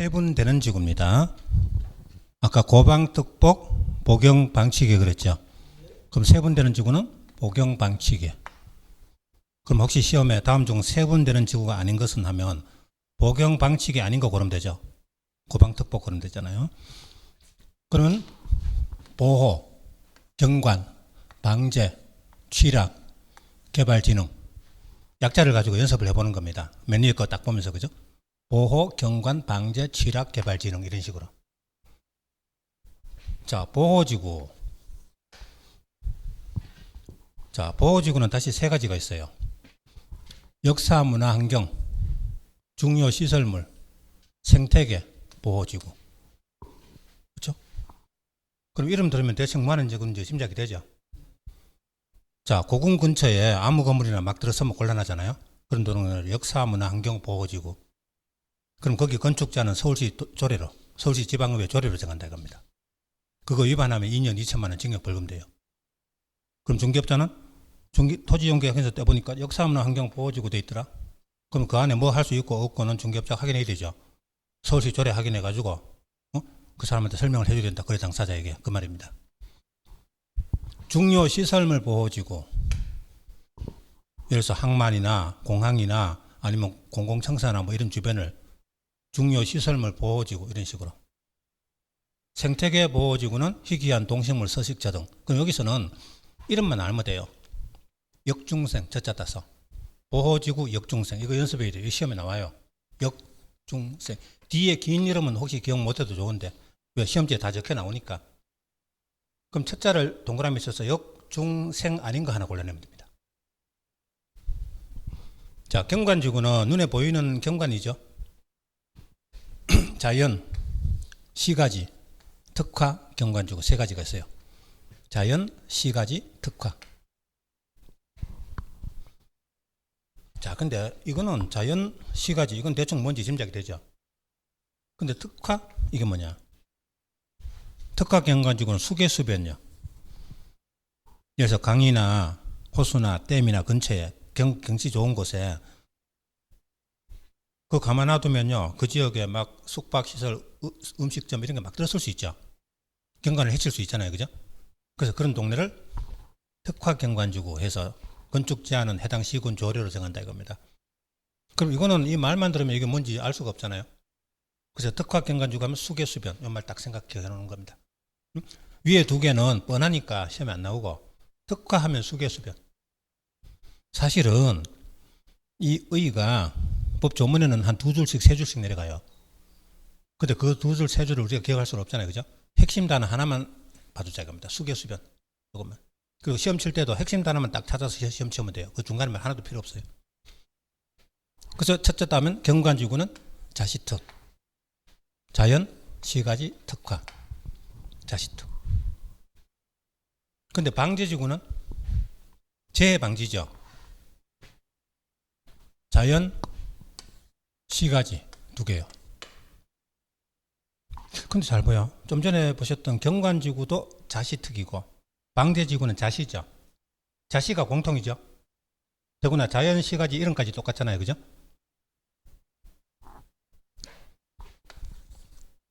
세분되는 지구입니다. 아까 고방특복, 보경방치계 그랬죠. 그럼 세분되는 지구는 보경방치계. 그럼 혹시 시험에 다음 중 세분되는 지구가 아닌 것은 하면 보경방치계 아닌 거 고르면 되죠. 고방특복 고르면 되잖아요. 그러면 보호, 경관, 방제, 취락, 개발진흥 약자를 가지고 연습을 해보는 겁니다. 맨 위에 거 딱 보면서 그죠? 보호, 경관, 방제, 취락, 개발진흥 이런 식으로. 자, 보호지구. 자, 보호지구는 다시 세 가지가 있어요. 역사, 문화, 환경, 중요 시설물, 생태계, 보호지구. 그렇죠? 그럼 이름 들으면 대충 뭐 하는 지구인지 짐작이 되죠? 자, 고궁 근처에 아무 건물이나 막 들어서면 곤란하잖아요. 그런 데는 역사, 문화, 환경, 보호지구. 그럼 거기 건축자는 서울시 조례로, 서울시 지방의회 조례로 정한다 이겁니다. 그거 위반하면 2년 2천만 원 징역 벌금 돼요. 그럼 중개업자는 토지용계약에서 떼보니까 역사, 문화, 환경, 보호지구 돼 있더라. 그럼 그 안에 뭐 할 수 있고 없고는 중개업자가 확인해야 되죠. 서울시 조례 확인해가지고 그 사람한테 설명을 해줘야 된다. 거래 당사자에게 그 말입니다. 중요 시설물 보호지구. 예를 들어서 항만이나 공항이나 아니면 공공청사나 뭐 이런 주변을 중요 시설물 보호지구 이런 식으로. 생태계 보호지구는 희귀한 동식물 서식자 등. 그럼 여기서는 이름만 알면 돼요. 역중생 저자 따서 보호지구 역중생 이거 연습해야 돼요. 시험에 나와요. 역중생 뒤에 긴 이름은 혹시 기억 못해도 좋은데 왜 시험지에 다 적혀 나오니까. 그럼 첫 자를 동그라미 써서 역중생 아닌 거 하나 골라내면 됩니다. 자, 경관지구는 눈에 보이는 경관이죠. 자연, 시가지, 특화, 경관지구 세 가지가 있어요. 자연, 시가지, 특화. 자, 근데 이거는 자연, 시가지 이건 대충 뭔지 짐작이 되죠. 근데 특화 이게 뭐냐? 특화 경관지구는 수계수변요. 예를 들어서 강이나 호수나 댐이나 근처에 경치 좋은 곳에 그거 가만 놔두면요 그 지역에 막 숙박시설, 음식점 이런 게 막 들어설 수 있죠. 경관을 해칠 수 있잖아요, 그죠? 그래서 그런 동네를 특화 경관지구 해서 건축 제한은 해당 시군 조례로 정한다 이겁니다. 그럼 이거는 이 말만 들으면 이게 뭔지 알 수가 없잖아요. 그래서 특화 경관지구 하면 수계수변 이 말 딱 생각해 놓는 겁니다. 위에 두 개는 뻔하니까 시험에 안 나오고 특화하면 수계수변. 사실은 이 의가 법 조문에는 한 두 줄씩 세 줄씩 내려가요. 근데 그 두 줄 세 줄을 우리가 기억할 수는 없잖아요, 그죠? 핵심 단어 하나만 봐두자 이겁니다. 수계수변 이것만. 그리고 시험 칠 때도 핵심 단어만 딱 찾아서 시험 치면 돼요. 그 중간에만 하나도 필요 없어요. 그래서 첫째 따면 경관지구는 자시특, 자연, 시가지, 특화, 자시특. 근데 방제지구는 재방지죠. 자연, 시가지 두 개요. 근데 잘 보여. 좀 전에 보셨던 경관지구도 자시특이고 방제지구는 자시죠. 자시가 공통이죠. 더구나 자연, 시가지 이름까지 똑같잖아요, 그죠?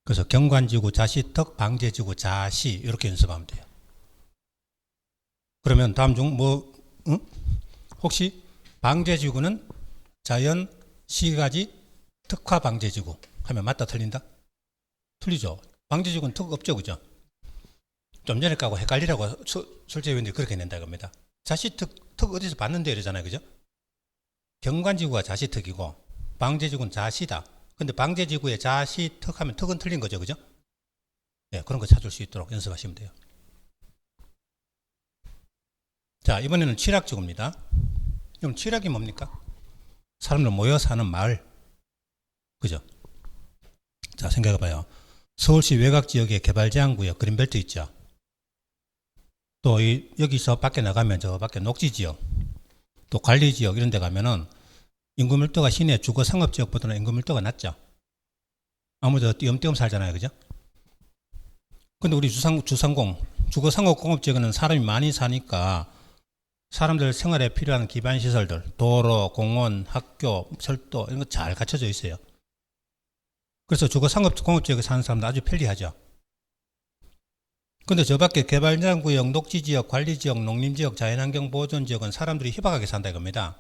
그래서 경관지구 자시특, 방제지구 자시 이렇게 연습하면 돼요. 그러면 다음 중 혹시 방제지구는 자연, 시가지, 특화 방제지구 하면 맞다 틀린다? 틀리죠. 방제지구는 특 없죠, 그죠? 좀 전에 까고 헷갈리라고 출제위원들이 그렇게 낸다 이겁니다. 자시특, 특 어디서 봤는데 이러잖아요, 그죠? 경관지구가 자시특이고 방제지구는 자시다. 근데 방제지구에 자시특 하면 특은 틀린 거죠, 그죠? 네, 그런 거 찾을 수 있도록 연습하시면 돼요. 자, 이번에는 취락지구입니다. 그럼 취락이 뭡니까? 사람들 모여 사는 마을. 그죠? 자, 생각해봐요. 서울시 외곽지역에 개발제한구역, 그린벨트 있죠? 또 여기서 밖에 나가면 저 밖에 녹지지역, 또 관리지역 이런 데 가면은 인구 밀도가 시내 주거 상업지역보다는 인구 밀도가 낮죠? 아무래도 띄엄띄엄 살잖아요, 그죠? 근데 우리 주상공, 주거 상업공업지역에는 사람이 많이 사니까 사람들 생활에 필요한 기반시설들, 도로, 공원, 학교, 철도 이런 거 잘 갖춰져 있어요. 그래서 주거 상업 공업지역에 사는 사람도 아주 편리하죠. 근데 저 밖에 개발제한구역, 녹지지역, 관리지역, 농림지역, 자연환경 보존지역은 사람들이 희박하게 산다 이겁니다.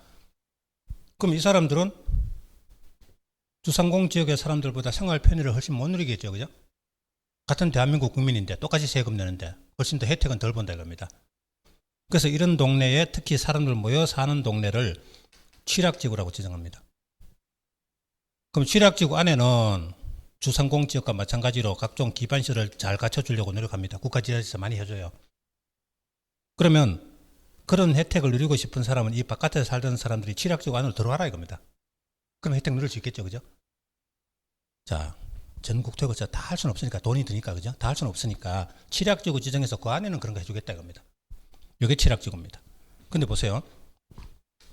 그럼 이 사람들은 주상공 지역의 사람들보다 생활 편의를 훨씬 못 누리겠죠. 그죠? 같은 대한민국 국민인데 똑같이 세금 내는데 훨씬 더 혜택은 덜 본다 이겁니다. 그래서 이런 동네에 특히 사람들 모여 사는 동네를 취락지구라고 지정합니다. 그럼 취락지구 안에는 주상공 지역과 마찬가지로 각종 기반시설을 잘 갖춰주려고 노력합니다. 국가지자체에서 많이 해줘요. 그러면 그런 혜택을 누리고 싶은 사람은 이 바깥에 살던 사람들이 취락지구 안으로 들어와라 이겁니다. 그럼 혜택 누릴 수 있겠죠. 그죠? 자, 전국 퇴거차 다 할 수는 없으니까 돈이 드니까 그죠? 다 할 수는 없으니까 취락지구 지정해서 그 안에는 그런 거 해주겠다 이겁니다. 이게 취락지구입니다. 근데 보세요.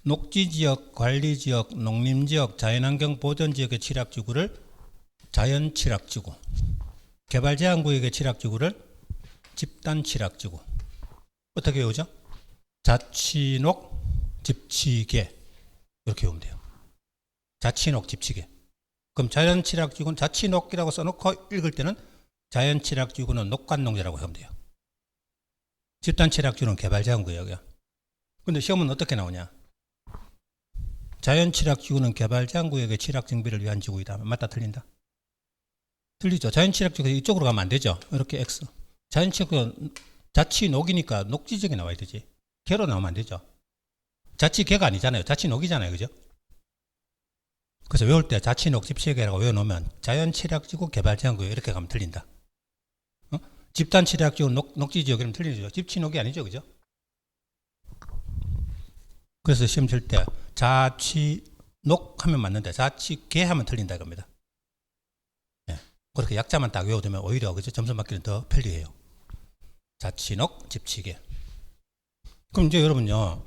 녹지지역, 관리지역, 농림지역, 자연환경 보존지역의 취락지구를 자연취락지구, 개발제한구역의 취락지구를 집단취락지구. 어떻게 외우죠? 자취녹, 집치개 이렇게 외우면 돼요. 자취녹, 집치개. 그럼 자연취락지구는 자취녹이라고 써놓고 읽을 때는 자연취락지구는 녹관농지라고 하면 돼요. 집단취락지구는 개발제한구역이야. 근데 시험은 어떻게 나오냐? 자연취락지구는 개발제한구역의 취락정비를 위한 지구이다. 맞다 틀린다? 틀리죠. 자연취락지구 이쪽으로 가면 안 되죠. 이렇게 X. 자연취락지구 자취녹이니까 녹지지역에 나와야 되지. 개로 나오면 안 되죠. 자취개가 아니잖아요. 자취녹이잖아요. 그죠? 그래서 외울 때 자취녹 집치개라고 외워놓으면 자연취락지구 개발제한구역 이렇게 가면 틀린다. 집단취락지구 녹지지역 이러면 틀리죠. 집취녹이 아니죠. 그죠? 그래서 시험 칠 때 자취녹 하면 맞는데 자취개 하면 틀린다 이겁니다. 그렇게 약자만 딱 외워두면 오히려 그죠? 점수 맞기는 더 편리해요. 자취녹, 집치개. 그럼 이제 여러분요,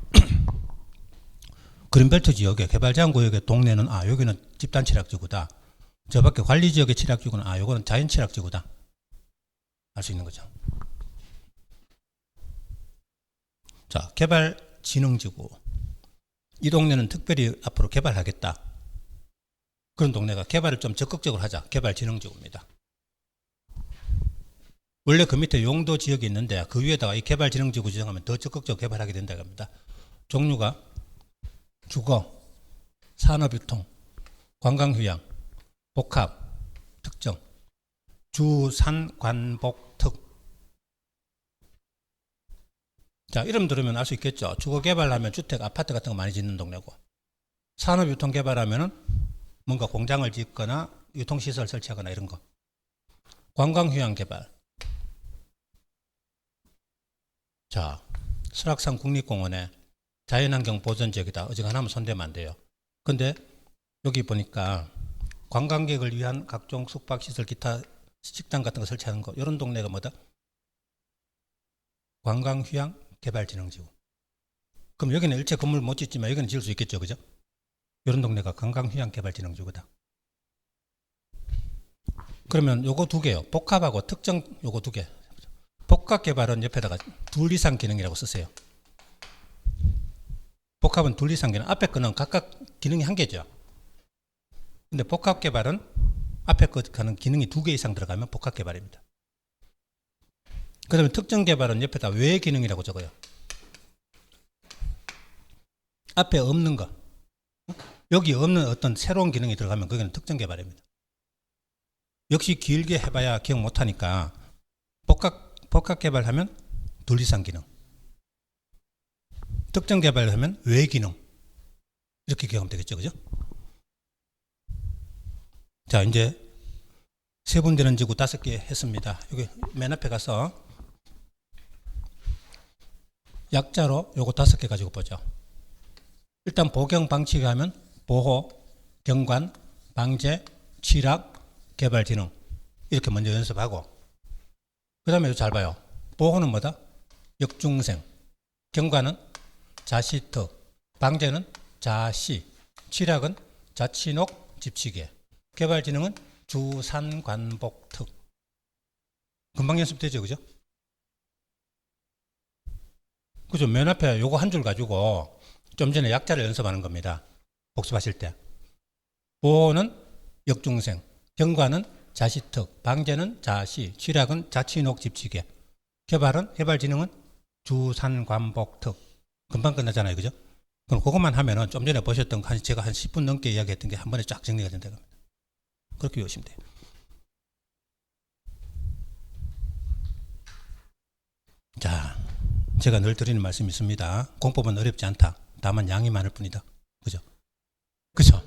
그린벨트 지역의 개발제한구역의 동네는 여기는 집단취락지구다. 저 밖에 관리지역의 취락지구는 요거는 자연취락지구다. 알 수 있는 거죠. 자, 개발진흥지구. 이 동네는 특별히 앞으로 개발하겠다. 그런 동네가 개발을 좀 적극적으로 하자. 개발진흥지구입니다. 원래 그 밑에 용도 지역이 있는데 그 위에다가 이 개발진흥지구 지정하면 더 적극적으로 개발하게 된다고 합니다. 종류가 주거, 산업유통, 관광휴양, 복합, 특정, 주산관복특. 자, 이름 들으면 알 수 있겠죠. 주거 개발하면 주택, 아파트 같은 거 많이 짓는 동네고, 산업유통 개발하면은 뭔가 공장을 짓거나 유통시설 설치하거나 이런 거. 관광휴양 개발. 자, 설악산 국립공원에 자연환경 보존지역이다. 어지간하면 손대면 안 돼요. 근데 여기 보니까 관광객을 위한 각종 숙박시설, 기타 식당 같은 거 설치하는 거. 이런 동네가 뭐다? 관광휴양 개발진흥지구. 그럼 여기는 일체 건물 못 짓지만 여기는 지을 수 있겠죠. 그죠? 이런 동네가 관광휴양개발진흥지구다. 그러면 요거 두 개요. 복합하고 특정 요거 두 개. 복합개발은 옆에다가 둘 이상 기능이라고 쓰세요. 복합은 둘 이상 기능. 앞에 거는 각각 기능이 한 개죠. 근데 복합개발은 앞에 거는 기능이 두 개 이상 들어가면 복합개발입니다. 그 다음에 특정개발은 옆에다 외 기능이라고 적어요. 앞에 없는 거. 여기 없는 어떤 새로운 기능이 들어가면 거기는 특정 개발입니다. 역시 길게 해봐야 기억 못하니까 복합 개발하면 둘 이상 기능, 특정 개발하면 외 기능 이렇게 기억하면 되겠죠, 그죠? 자, 이제 세분되는 지구 5개 했습니다. 여기 맨 앞에 가서 약자로 요거 5개 가지고 보죠. 일단 보경 방치기 하면 보호, 경관, 방제, 취락, 개발진흥 이렇게 먼저 연습하고, 그 다음에 잘 봐요. 보호는 뭐다? 역중생, 경관은 자시특, 방제는 자시, 취락은 자취녹, 집치개, 개발진흥은 주산관복특. 금방 연습되죠, 그죠? 그죠? 맨 앞에 요거 한 줄 가지고 좀 전에 약자를 연습하는 겁니다. 복습하실 때. 보호는 역중생, 경관은 자시특, 방제는 자시, 취락은 자치녹 집치계, 개발은 개발진흥은 주산관복특. 금방 끝나잖아요, 그죠? 그럼 그것만 하면은 좀 전에 보셨던 제가 한 10분 넘게 이야기했던 게 한 번에 쫙 정리가 된다고 합니다. 그렇게 외우시면 돼요. 자, 제가 늘 드리는 말씀이 있습니다. 공법은 어렵지 않다. 다만 양이 많을 뿐이다. 그죠? 그죠?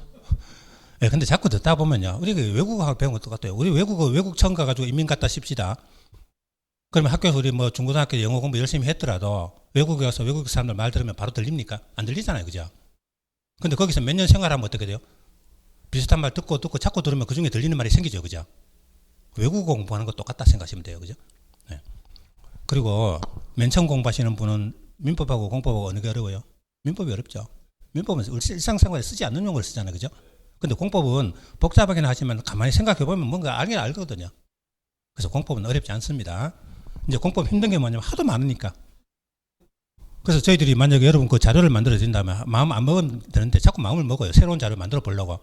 예, 근데 자꾸 듣다 보면요. 우리가 외국어 배운 것도 같아요. 우리 외국 처음 가가지고 이민 갔다 싶시다. 그러면 학교에서 우리 뭐 중고등학교 영어 공부 열심히 했더라도 외국에 가서 외국 사람들 말 들으면 바로 들립니까? 안 들리잖아요. 그죠? 근데 거기서 몇 년 생활하면 어떻게 돼요? 비슷한 말 듣고 자꾸 들으면 그 중에 들리는 말이 생기죠. 그죠? 외국어 공부하는 거 똑같다 생각하시면 돼요. 그죠? 네. 그리고 맨 처음 공부하시는 분은 민법하고 공법하고 어느 게 어려워요? 민법이 어렵죠. 민법은 일상생활에 쓰지 않는 용어를 쓰잖아요. 그죠? 근데 공법은 복잡하긴 하지만 가만히 생각해 보면 뭔가 알긴 알거든요. 그래서 공법은 어렵지 않습니다. 이제 공법 힘든 게 뭐냐면 하도 많으니까. 그래서 저희들이 만약에 여러분 그 자료를 만들어 드린다면 마음 안 먹으면 되는데 자꾸 마음을 먹어요. 새로운 자료 만들어 보려고.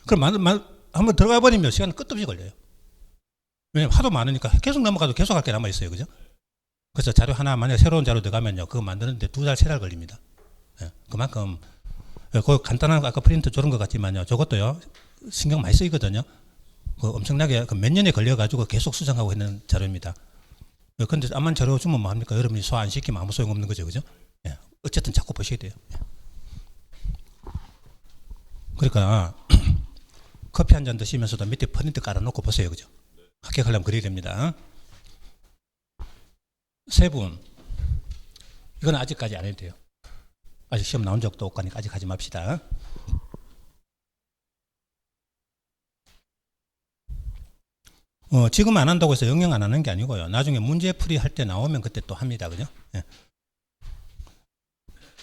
그럼 한번 들어가 버리면 시간 끝도 없이 걸려요. 왜냐면 하도 많으니까 계속 넘어가도 계속 할 게 남아 있어요. 그죠? 그래서 자료 하나 만약에 새로운 자료 들어가면요. 그거 만드는데 2달, 3달 걸립니다. 예, 그만큼 그 간단한 아까 프린트 저런 것 같지만요. 저것도요. 신경 많이 쓰이거든요. 그 엄청나게 몇 년에 걸려가지고 계속 수정하고 있는 자료입니다. 그런데 암만 자료 주면 뭐합니까? 여러분이 소화 안 시키면 아무 소용없는 거죠. 그죠? 예. 어쨌든 자꾸 보셔야 돼요. 예. 그러니까 커피 한 잔 드시면서도 밑에 프린트 깔아놓고 보세요. 그죠? 합격하려면 그래야 됩니다. 세분. 이건 아직까지 안 해도 돼요. 아직 시험 나온 적도 없고 하니까 아직 하지 맙시다. 지금 안 한다고 해서 영영 안 하는 게 아니고요. 나중에 문제풀이 할 때 나오면 그때 또 합니다. 그죠? 예.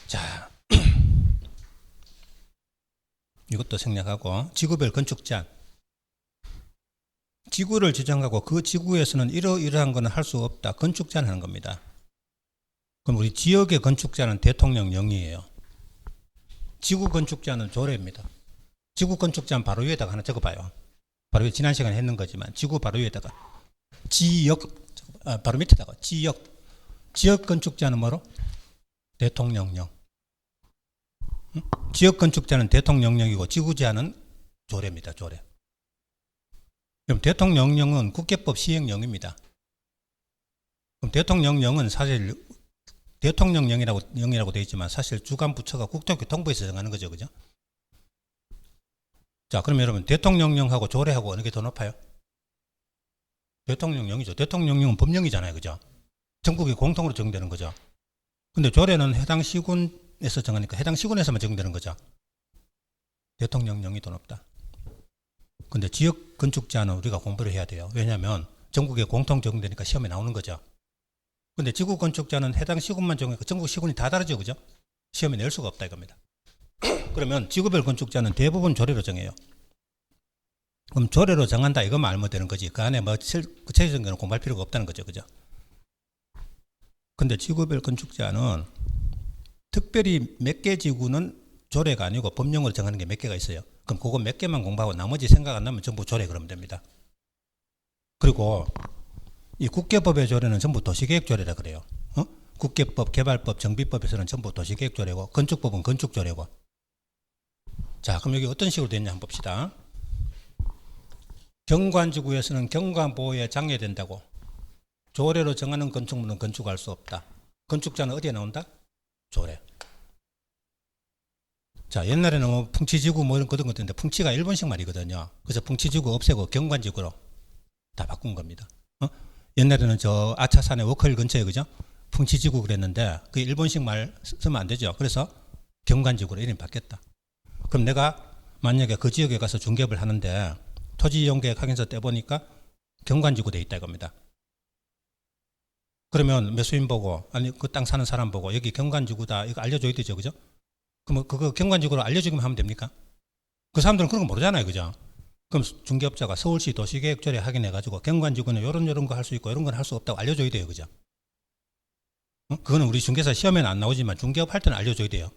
자, 이것도 생략하고 지구별 건축 제한. 지구를 지정하고 그 지구에서는 이러이러한 거는 할 수 없다. 건축 제한하는 겁니다. 그럼 우리 지역의 건축 제한은 대통령령이에요. 지구 건축 제한은 조례입니다. 지구 건축 제한 바로 위에다가 하나 적어봐요. 바로 위에 지난 시간에 했는 거지만 지구 바로 위에다가 지역 바로 밑에다가 지역 건축 제한은 뭐로? 대통령령. 지역 건축 제한은 대통령령이고 지구 제한은 조례입니다. 조례. 그럼 대통령령은 국회법 시행령입니다. 그럼 대통령령은 사실 대통령령이라고 되어 있지만 사실 주관 부처가 국토교통부에서 정하는 거죠. 그죠? 자, 그럼 여러분 대통령령하고 조례하고 어느 게 더 높아요? 대통령령이죠. 대통령령은 법령이잖아요. 그죠? 전국이 공통으로 적용되는 거죠. 근데 조례는 해당 시군에서 정하니까 해당 시군에서만 적용되는 거죠. 대통령령이 더 높다. 근데 지역 건축 제한은 우리가 공부를 해야 돼요. 왜냐하면 전국에 공통 적용되니까 시험에 나오는 거죠. 근데 지구 건축 제한은 해당 시군만 적용하니까 전국 시군이 다 다르죠. 그죠? 시험에 낼 수가 없다 이겁니다. 그러면 지구별 건축 제한은 대부분 조례로 정해요. 그럼 조례로 정한다 이것만 알면 되는 거지. 그 안에 뭐 구체적인 거는 공부할 필요가 없다는 거죠. 그죠? 근데 지구별 건축 제한은 특별히 몇 개 지구는 조례가 아니고 법령으로 정하는 게 몇 개가 있어요. 그럼 그거 몇 개만 공부하고 나머지 생각 안 나면 전부 조례 그러면 됩니다. 그리고 이 국계법의 조례는 전부 도시계획 조례라 그래요. 국계법, 개발법, 정비법에서는 전부 도시계획 조례고 건축법은 건축 조례고. 자, 그럼 여기 어떤 식으로 되어 있냐 한번 봅시다. 경관지구에서는 경관보호에 장애된다고. 조례로 정하는 건축물은 건축할 수 없다. 건축자는 어디에 나온다? 조례. 자, 옛날에는 뭐 풍치지구 뭐 이런 것도 있는데 풍치가 일본식 말이거든요. 그래서 풍치지구 없애고 경관지구로 다 바꾼 겁니다. 옛날에는 저 아차산의 워커힐 근처에 그죠? 풍치지구 그랬는데 그 일본식 말 쓰면 안 되죠. 그래서 경관지구로 이름이 바뀌었다. 그럼 내가 만약에 그 지역에 가서 중개업을 하는데 토지 이용계획 확인서 떼보니까 경관지구 돼 있다 이겁니다. 그러면 매수인 보고 아니 그 땅 사는 사람 보고 여기 경관지구다 이거 알려줘야 되죠. 그죠? 그럼 그거 경관지구로 알려주기만 하면 됩니까? 그 사람들은 그런 거 모르잖아요. 그죠? 그럼 중개업자가 서울시 도시계획조례 확인해가지고 경관지구는 요런 거 할 수 있고 이런 건 할 수 없다고 알려줘야 돼요. 그죠? 그거는 우리 중개사 시험에는 안 나오지만 중개업 할 때는 알려줘야 돼요.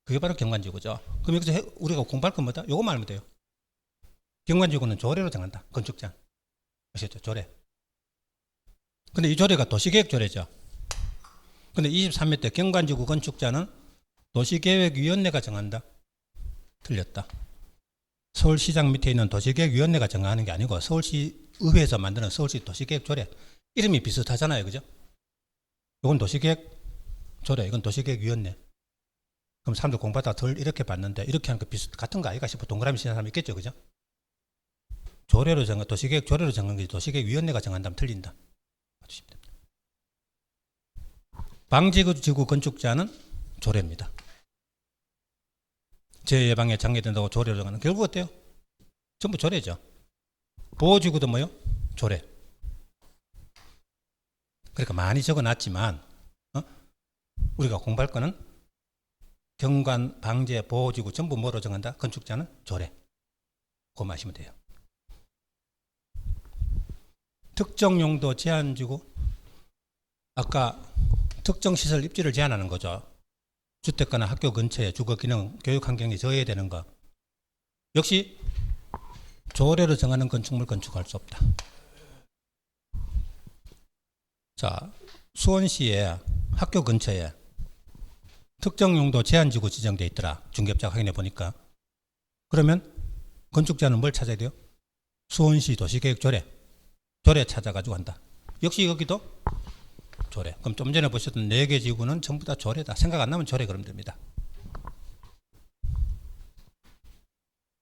그게 바로 경관지구죠. 그럼 여기서 우리가 공부할 건 뭐다? 요것만 알면 돼요. 경관지구는 조례로 정한다. 건축장. 아시죠? 조례. 근데 이 조례가 도시계획 조례죠. 근데 23회 때 경관지구 건축자는 도시계획위원회가 정한다. 틀렸다. 서울시장 밑에 있는 도시계획위원회가 정하는 게 아니고 서울시의회에서 만드는 서울시 도시계획조례. 이름이 비슷하잖아요. 그죠? 이건 도시계획조례, 이건 도시계획위원회. 그럼 사람들 공부하다가 덜 이렇게 봤는데 이렇게 하는 거 같은 거 아이가 싶어 동그라미 치는 사람 있겠죠. 그죠? 조례로 정한, 도시계획 조례로 정한 게 도시계획위원회가 정한다면 틀린다. 봐주시면 됩니다. 방지구 건축자는 조례입니다. 재예방에 장애된다고 조례로 정하는 결국 어때요? 전부 조례죠. 보호지구도 뭐요? 조례. 그러니까 많이 적어놨지만 우리가 공부할 거는 경관, 방제, 보호지구 전부 뭐로 정한다? 건축자는 조례. 그거 마시면 돼요. 특정 용도 제한지구. 아까 특정 시설 입지를 제한하는 거죠. 주택가나 학교 근처에 주거 기능, 교육 환경이 저해되는 거. 역시 조례로 정하는 건축물 건축할 수 없다. 자, 수원시에 학교 근처에 특정 용도 제한지구 지정되어 있더라. 중개업자가 확인해 보니까. 그러면 건축자는 뭘 찾아야 돼요? 수원시 도시계획 조례. 조례 찾아가지고 한다. 역시 여기도 조례. 그럼 좀 전에 보셨던 4개 지구는 전부 다 조례다. 생각 안 나면 조례 그러면 됩니다.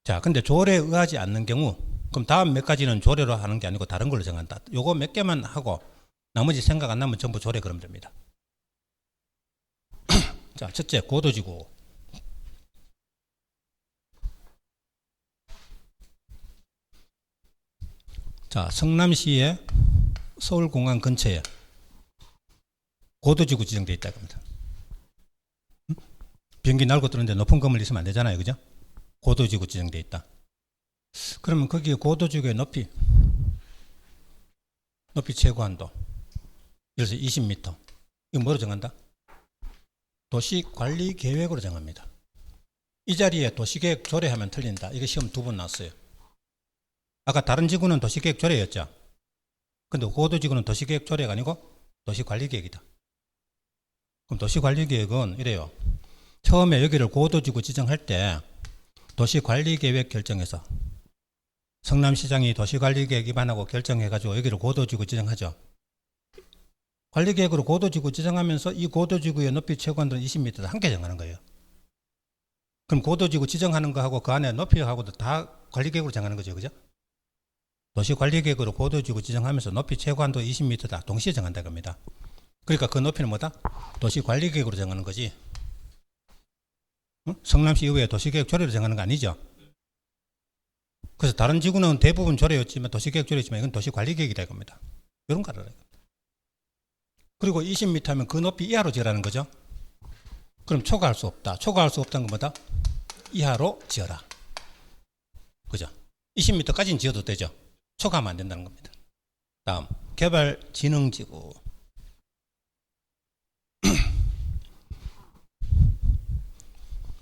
자, 근데 조례에 의하지 않는 경우, 그럼 다음 몇 가지는 조례로 하는 게 아니고 다른 걸로 정한다. 요거 몇 개만 하고 나머지 생각 안 나면 전부 조례 그러면 됩니다. 자, 첫째, 고도지구. 자, 성남시의 서울공항 근처에 고도지구 지정되어 있다고 합니다. 비행기 날고 뜨는데 높은 건물 있으면 안 되잖아요. 그죠? 고도지구 지정되어 있다. 그러면 거기에 고도지구의 높이 최고한도. 예를 들어서 20m. 이거 뭐로 정한다? 도시관리계획으로 정합니다. 이 자리에 도시계획 조례하면 틀린다. 이게 시험 2번 나왔어요. 아까 다른 지구는 도시계획 조례였죠. 근데 고도지구는 도시계획 조례가 아니고 도시관리계획이다. 그럼 도시관리계획은 이래요. 처음에 여기를 고도지구 지정할 때 도시관리계획 결정해서 성남시장이 도시관리계획 위반하고 결정해가지고 여기를 고도지구 지정하죠. 관리계획으로 고도지구 지정하면서 이 고도지구의 높이 최고한도는 20m다. 함께 정하는 거예요. 그럼 고도지구 지정하는 거하고 그 안에 높이하고도 다 관리계획으로 정하는 거죠. 그죠? 도시관리계획으로 고도지구 지정하면서 높이 최고한도 20m다. 동시에 정한다고 합니다. 그러니까 그 높이는 뭐다? 도시관리계획으로 정하는 거지. 성남시 이후에 도시계획 조례로 정하는 거 아니죠. 그래서 다른 지구는 대부분 조례였지만 도시계획 조례였지만 이건 도시관리계획이라고 합니다. 이런 거 알아요. 그리고 20m 하면 그 높이 이하로 지으라는 거죠. 그럼 초과할 수 없다. 초과할 수 없다는 건 뭐다? 이하로 지어라. 그죠? 20m까지는 지어도 되죠. 초과하면 안 된다는 겁니다. 다음, 개발진흥지구.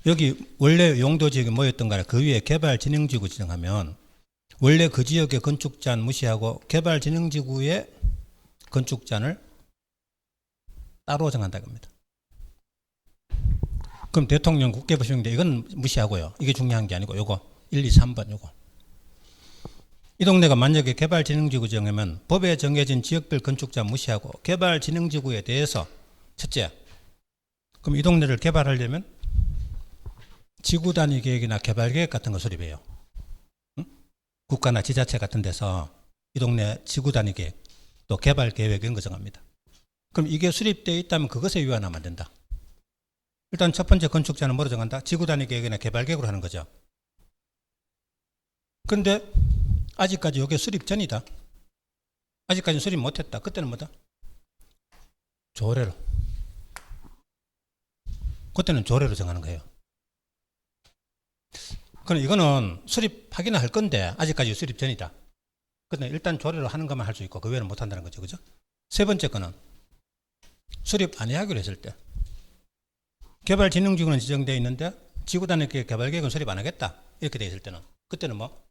여기 원래 용도지역이 뭐였던 간에 그 위에 개발진흥지구 지정하면 원래 그 지역의 건축자는 무시하고 개발진흥지구의 건축자를 따로 정한다고 합니다. 그럼 대통령 국회부시인데 이건 무시하고요. 이게 중요한 게 아니고 요거 1, 2, 3번 요거. 이 동네가 만약에 개발진흥지구 정하면 법에 정해진 지역별 건축자 무시하고 개발진흥지구에 대해서 첫째, 그럼 이 동네를 개발하려면 지구단위 계획이나 개발계획 같은 거 수립해요. 응? 국가나 지자체 같은 데서 이 동네 지구단위 계획 또 개발계획 이런 거 정합니다. 그럼 이게 수립되어 있다면 그것에 위반하면 안 된다. 일단 첫 번째 건축자는 뭐로 정한다? 지구단위 계획이나 개발계획으로 하는 거죠. 근데 아직까지 이게 수립 전이다. 아직까지는 수립 못했다. 그때는 뭐다? 조례로. 그때는 조례로 정하는 거예요. 그럼 이거는 수립하기는 할 건데 아직까지 수립 전이다. 근데 일단 조례로 하는 것만 할 수 있고 그 외에는 못 한다는 거죠. 그죠? 세 번째 거는 수립 안 해하기로 했을 때 개발진흥지구는 지정되어 있는데 지구단위 개발계획은 수립 안 하겠다. 이렇게 되어 있을 때는 그때는 뭐?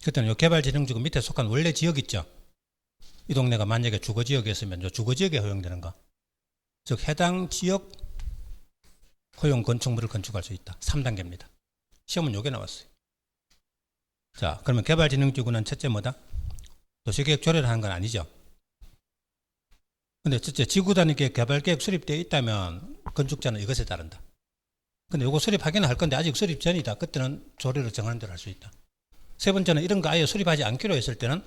그때는 요 개발진흥지구 밑에 속한 원래 지역 있죠. 이 동네가 만약에 주거지역이었으면 요 주거지역에 허용되는 거. 즉 해당 지역 허용 건축물을 건축할 수 있다. 3단계입니다. 시험은 요게 나왔어요. 자, 그러면 개발진흥지구는 첫째 뭐다? 도시계획 조례를 하는 건 아니죠. 근데 첫째 지구단위계획 개발계획 수립되어 있다면 건축자는 이것에 따른다. 근데 요거 수립하기는 할 건데 아직 수립 전이다. 그때는 조례를 정하는 대로 할 수 있다. 세 번째는 이런 거 아예 수립하지 않기로 했을 때는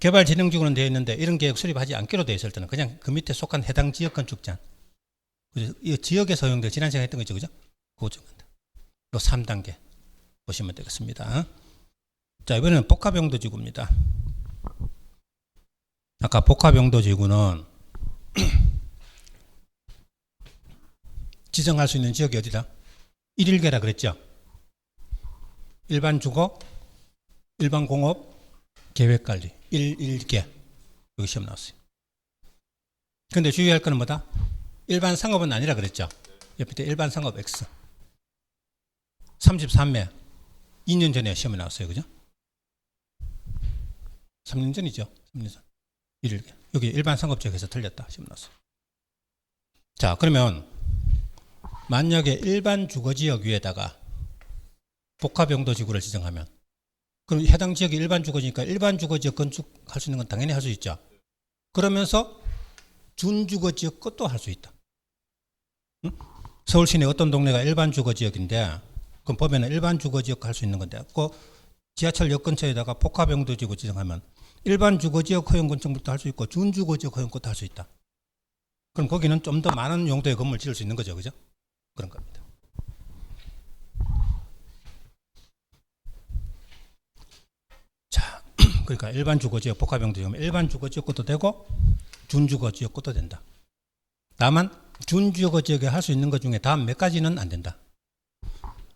개발진흥지구는 되어 있는데 이런 계획 수립하지 않기로 되어 있을 때는 그냥 그 밑에 속한 해당 지역 건축자, 이 지역에서 허용될 지난 시간에 했던 거죠, 그죠? 그거 정한다. 요 3단계 보시면 되겠습니다. 자, 이번에는 복합용도지구입니다. 아까 복합용도지구는 지정할 수 있는 지역이 어디다? 1일개라 그랬죠? 일반 주거, 일반 공업, 계획관리 1일개. 여기 시험 나왔어요. 근데 주의할 거는 뭐다? 일반 상업은 아니라 그랬죠? 옆에 일반 상업 X 33매 2년 전에 시험에 나왔어요. 그죠? 3년 전이죠. 3년 전. 1일개. 여기 일반 상업지역에서 틀렸다. 시험 나왔어요. 자, 그러면 만약에 일반 주거지역 위에다가 복합용도지구를 지정하면 그럼 해당 지역이 일반 주거지니까 일반 주거지역 건축할 수 있는 건 당연히 할 수 있죠. 그러면서 준주거지역 것도 할 수 있다. 응? 서울 시내 어떤 동네가 일반 주거지역인데 그럼 보면은 일반 주거지역 할 수 있는 건데 그 지하철역 근처에다가 복합용도지구 지정하면 일반 주거지역 허용 건축물도 할 수 있고 준주거지역 허용 것도 할 수 있다. 그럼 거기는 좀 더 많은 용도의 건물 지을 수 있는 거죠. 그죠? 그런 겁니다. 자, 그러니까 일반 주거지역 복합용도지구면 일반 주거지역 것도 되고 준주거지역 것도 된다. 다만 준주거지역에 할 수 있는 것 중에 다음 몇 가지는 안 된다.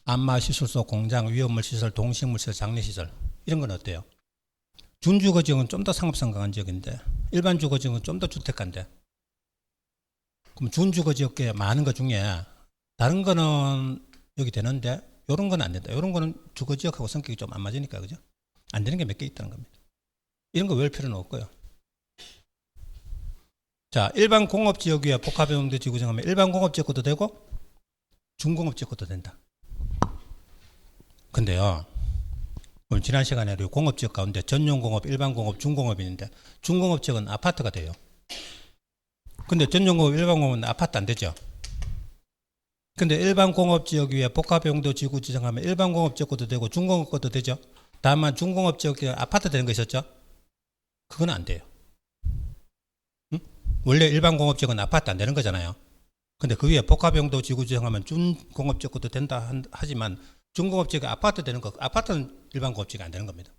안마시설소, 공장, 위험물시설, 동식물시설, 장례시설 이런 건 어때요? 준주거지역은 좀 더 상업성 강한 지역인데 일반 주거지역은 좀 더 주택가인데 그럼 준주거지역에 많은 것 중에 다른 거는 여기 되는데 이런 건 안 된다. 이런 거는 주거지역하고 성격이 좀 안 맞으니까 그죠? 안 되는 게 몇 개 있다는 겁니다. 이런 거 외울 필요는 없고요. 자, 일반 공업지역 위에 복합용도지구 정하면 일반 공업지역 것도 되고 중공업지역 것도 된다. 근데요, 오늘 지난 시간에 공업지역 가운데 전용공업, 일반공업, 중공업이 있는데 중공업지역은 아파트가 돼요. 근데 전용공업, 일반공업은 아파트 안 되죠. 근데 일반공업지역 위에 복합용도지구 지정하면 일반공업지역 것도 되고 중공업 것도 되죠. 다만 중공업지역에 아파트 되는 거 있었죠. 그건 안 돼요. 응? 원래 일반공업지역은 아파트 안 되는 거잖아요. 근데 그 위에 복합용도지구 지정하면 준공업지역 것도 된다 하지만 중공업지역에 아파트 되는 거, 아파트는 일반공업지역이 안 되는 겁니다.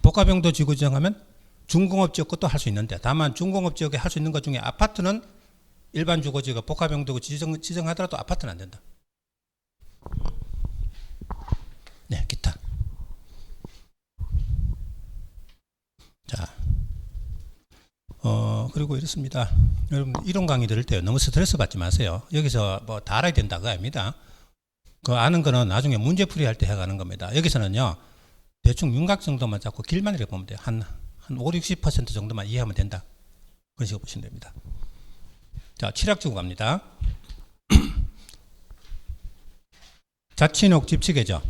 복합용도지구 지정하면 중공업지역 것도 할 수 있는데 다만 중공업지역에 할 수 있는 것 중에 아파트는 일반 주거지가 복합용도구 지정하더라도 아파트는 안 된다. 네, 기타. 자, 그리고 이렇습니다. 여러분 이론 강의 들을 때 너무 스트레스 받지 마세요. 여기서 뭐 다 알아야 된다가 아닙니다. 그 아는 거는 나중에 문제풀이 할 때 해가는 겁니다. 여기서는요 대충 윤곽 정도만 잡고 길만 이렇게 보면 돼요. 한 5, 60% 정도만 이해하면 된다. 그런 식으로 보시면 됩니다. 자, 칠학지구 갑니다. 자치녹 집치계죠.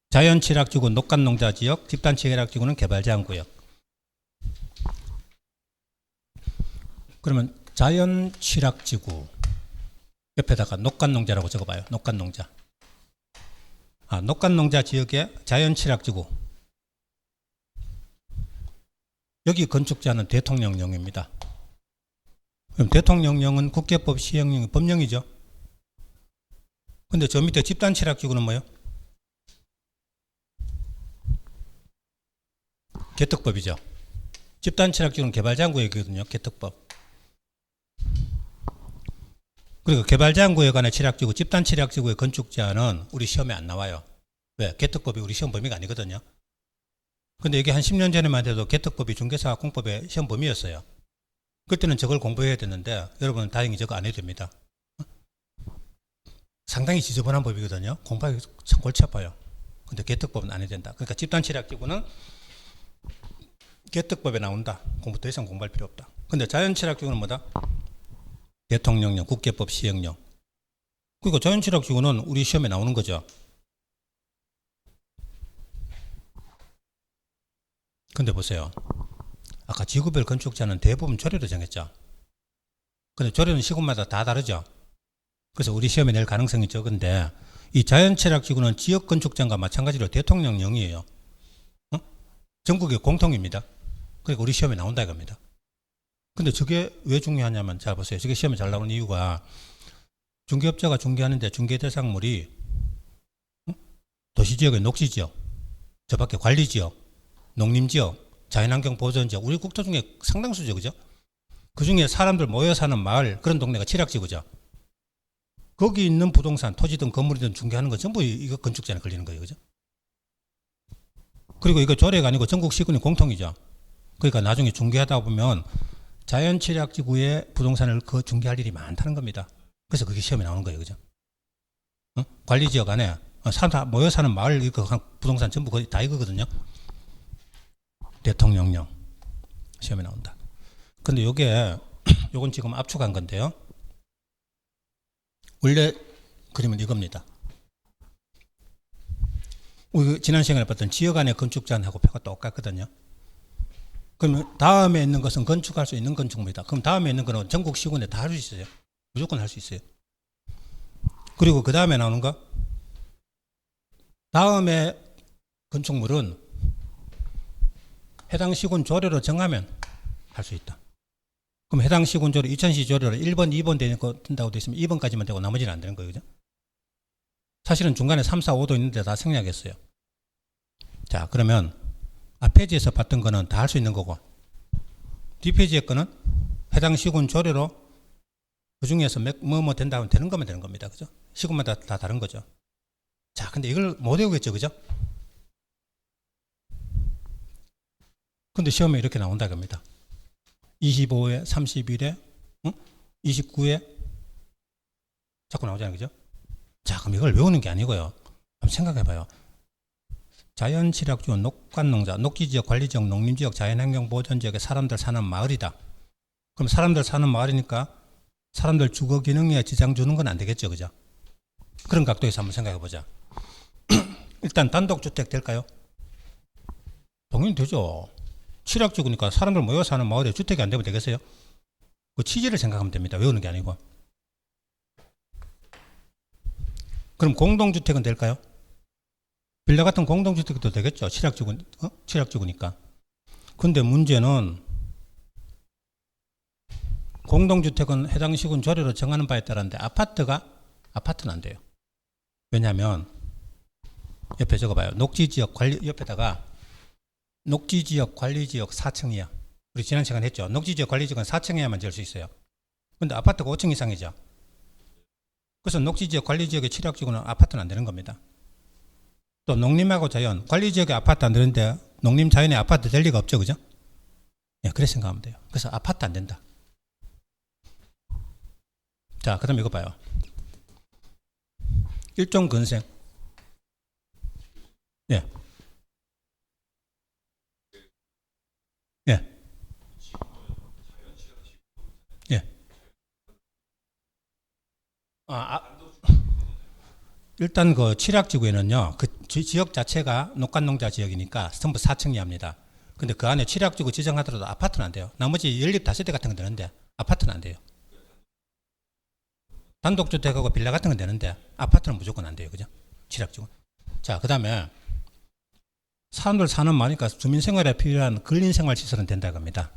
자연칠학지구 녹간농자지역, 집단칠학지구는 개발제한구역. 그러면 자연칠학지구 옆에다가 녹간농자라고 적어봐요. 녹간농자. 녹간농자 지역의 자연칠학지구. 여기 건축자는 대통령령입니다. 그럼 대통령령은 국회법 시행령 법령이죠. 근데 저 밑에 집단칠학지구는 뭐예요? 개특법이죠. 집단칠학지구는 개발제한구역이거든요. 개특법. 그리고 개발제한구역에 관한 칠학지구, 집단칠학지구의 건축자는 우리 시험에 안 나와요. 왜? 개특법이 우리 시험 범위가 아니거든요. 근데 이게 한 10년 전에만 해도 개특법이 중개사공법의 시험 범위였어요. 그때는 저걸 공부해야 되는데 여러분은 다행히 저거 안 해도 됩니다. 상당히 지저분한 법이거든요. 공부하기 참 골치 아파요. 근데 개특법은 안 해야 된다. 그러니까 집단취락지구는 개특법에 나온다. 공부 더 이상 공부할 필요 없다. 근데 자연취락지구는 뭐다? 대통령령, 국계법 시행령. 그러니까 자연취락지구는 우리 시험에 나오는 거죠. 근데 보세요. 아까 지구별 건축자는 대부분 조례로 정했죠. 근데 조례는 시군마다 다 다르죠. 그래서 우리 시험에 낼 가능성이 적은데 이 자연취락지구는 지역건축장과 마찬가지로 대통령령이에요. 전국의 공통입니다. 그러니까 우리 시험에 나온다 이겁니다. 근데 저게 왜 중요하냐면 잘 보세요. 저게 시험에 잘 나오는 이유가 중개업자가 중개하는데 중개 대상물이 도시지역의 녹지지역, 저 밖에 관리지역, 농림지역, 자연환경 보전지역, 우리 국토 중에 상당수죠, 그죠? 그 중에 사람들 모여 사는 마을, 그런 동네가 취락지구죠. 거기 있는 부동산, 토지든 건물이든 중개하는 거 전부 이거 건축자에 걸리는 거예요, 그죠? 그리고 이거 조례가 아니고 전국 시군이 공통이죠. 그러니까 나중에 중개하다 보면 자연취락지구에 부동산을 그 중개할 일이 많다는 겁니다. 그래서 그게 시험에 나오는 거예요, 그죠? 관리지역 안에 사람 모여 사는 마을 이거 부동산 전부 거의 다 이거거든요. 대통령령 시험에 나온다. 근데 요건 지금 압축한 건데요. 원래 그림은 이겁니다. 우리 지난 시간에 봤던 지역 안의 건축자하고 표가 똑같거든요. 그러면 다음에 있는 것은 건축할 수 있는 건축물이다. 그럼 다음에 있는 거는 전국 시군에 다 할 수 있어요. 무조건 할 수 있어요. 그리고 그 다음에 나오는 거 다음에 건축물은 해당 시군 조례로 정하면 할 수 있다. 그럼 해당 시군 조례 2000시 조례로 1번, 2번 된다고 되어 있으면 2번까지만 되고 나머지는 안 되는 거예요. 그죠? 사실은 중간에 3, 4, 5도 있는데 다 생략했어요. 자, 그러면 앞 페이지에서 봤던 거는 다 할 수 있는 거고 뒷페이지의 거는 해당 시군 조례로 그 중에서 뭐 된다면 되는 거면 되는 겁니다. 그죠? 시군마다 다 다른 거죠. 자, 근데 이걸 못 외우겠죠. 그죠? 근데 시험에 이렇게 나온다 겁니다. 25회, 31회, 29회 자꾸 나오잖아요. 그죠? 자, 그럼 이걸 외우는 게 아니고요. 한번 생각해 봐요. 자연취락지구, 녹관농자, 녹지지역, 관리지역, 농림지역, 자연환경보전지역에 사람들 사는 마을이다. 그럼 사람들 사는 마을이니까 사람들 주거 기능에 지장 주는 건 안 되겠죠. 그죠? 그런 각도에서 한번 생각해 보자. 일단 단독주택 될까요? 당연히 되죠. 취락지구니까 사람들 모여 사는 마을에 주택이 안 되면 되겠어요? 그 취지를 생각하면 됩니다. 외우는 게 아니고. 그럼 공동주택은 될까요? 빌라 같은 공동주택도 되겠죠. 취락지구니까. 근데 문제는 공동주택은 해당 시군 조례로 정하는 바에 따랐는데 아파트는 안 돼요. 왜냐하면 옆에 적어봐요. 녹지지역 관리 옆에다가 녹지지역 관리지역 4층이야. 우리 지난 시간에 했죠. 녹지지역 관리지역은 4층에야만 지을 수 있어요. 근데 아파트가 5층 이상이죠. 그래서 녹지지역 관리지역의 취락지구는 아파트는 안 되는 겁니다. 또 농림하고 자연 관리지역에 아파트 안 되는데 농림 자연에 아파트 될 리가 없죠. 그죠? 예, 그렇게 생각하면 돼요. 그래서 아파트 안 된다. 자, 그 다음에 이거 봐요. 일종 건생. 예. 예. 예. 일단 그 취락지구에는요, 그 지역 자체가 녹관농자 지역이니까 전부 4층 이하입니다. 근데 그 안에 취락지구 지정하더라도 아파트는 안 돼요. 나머지 연립 다세대 같은 건 되는데 아파트는 안 돼요. 단독주택하고 빌라 같은 건 되는데 아파트는 무조건 안 돼요. 그죠? 취락지구. 자, 그 다음에 사람들 사는 마을이니까 주민생활에 필요한 근린생활시설은 된다고 합니다.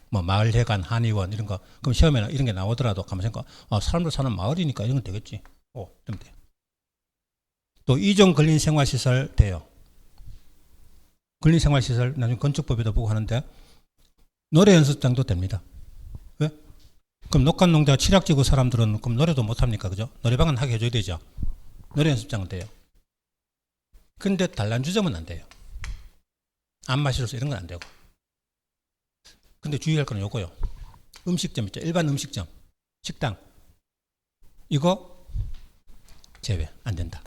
뭐 마을회관, 한의원 이런 거. 그럼 시험에는 이런 게 나오더라도 가만 생각, 사람들 사는 마을이니까 이런 건 되겠지. 되면 돼요. 또 이종 근린생활시설 돼요. 근린생활시설 나중에 건축법에도 보고 하는데 노래 연습장도 됩니다. 왜? 그럼 녹관농자 취락지구 사람들은 그럼 노래도 못합니까? 그죠? 노래방은 하게 해줘야 되죠. 노래 연습장은 돼요. 근데 단란주점은 안 돼요. 안마실수 이런 건 안 되고. 근데 주의할 건 요거요. 음식점 있죠. 일반 음식점, 식당 이거 제외 안 된다.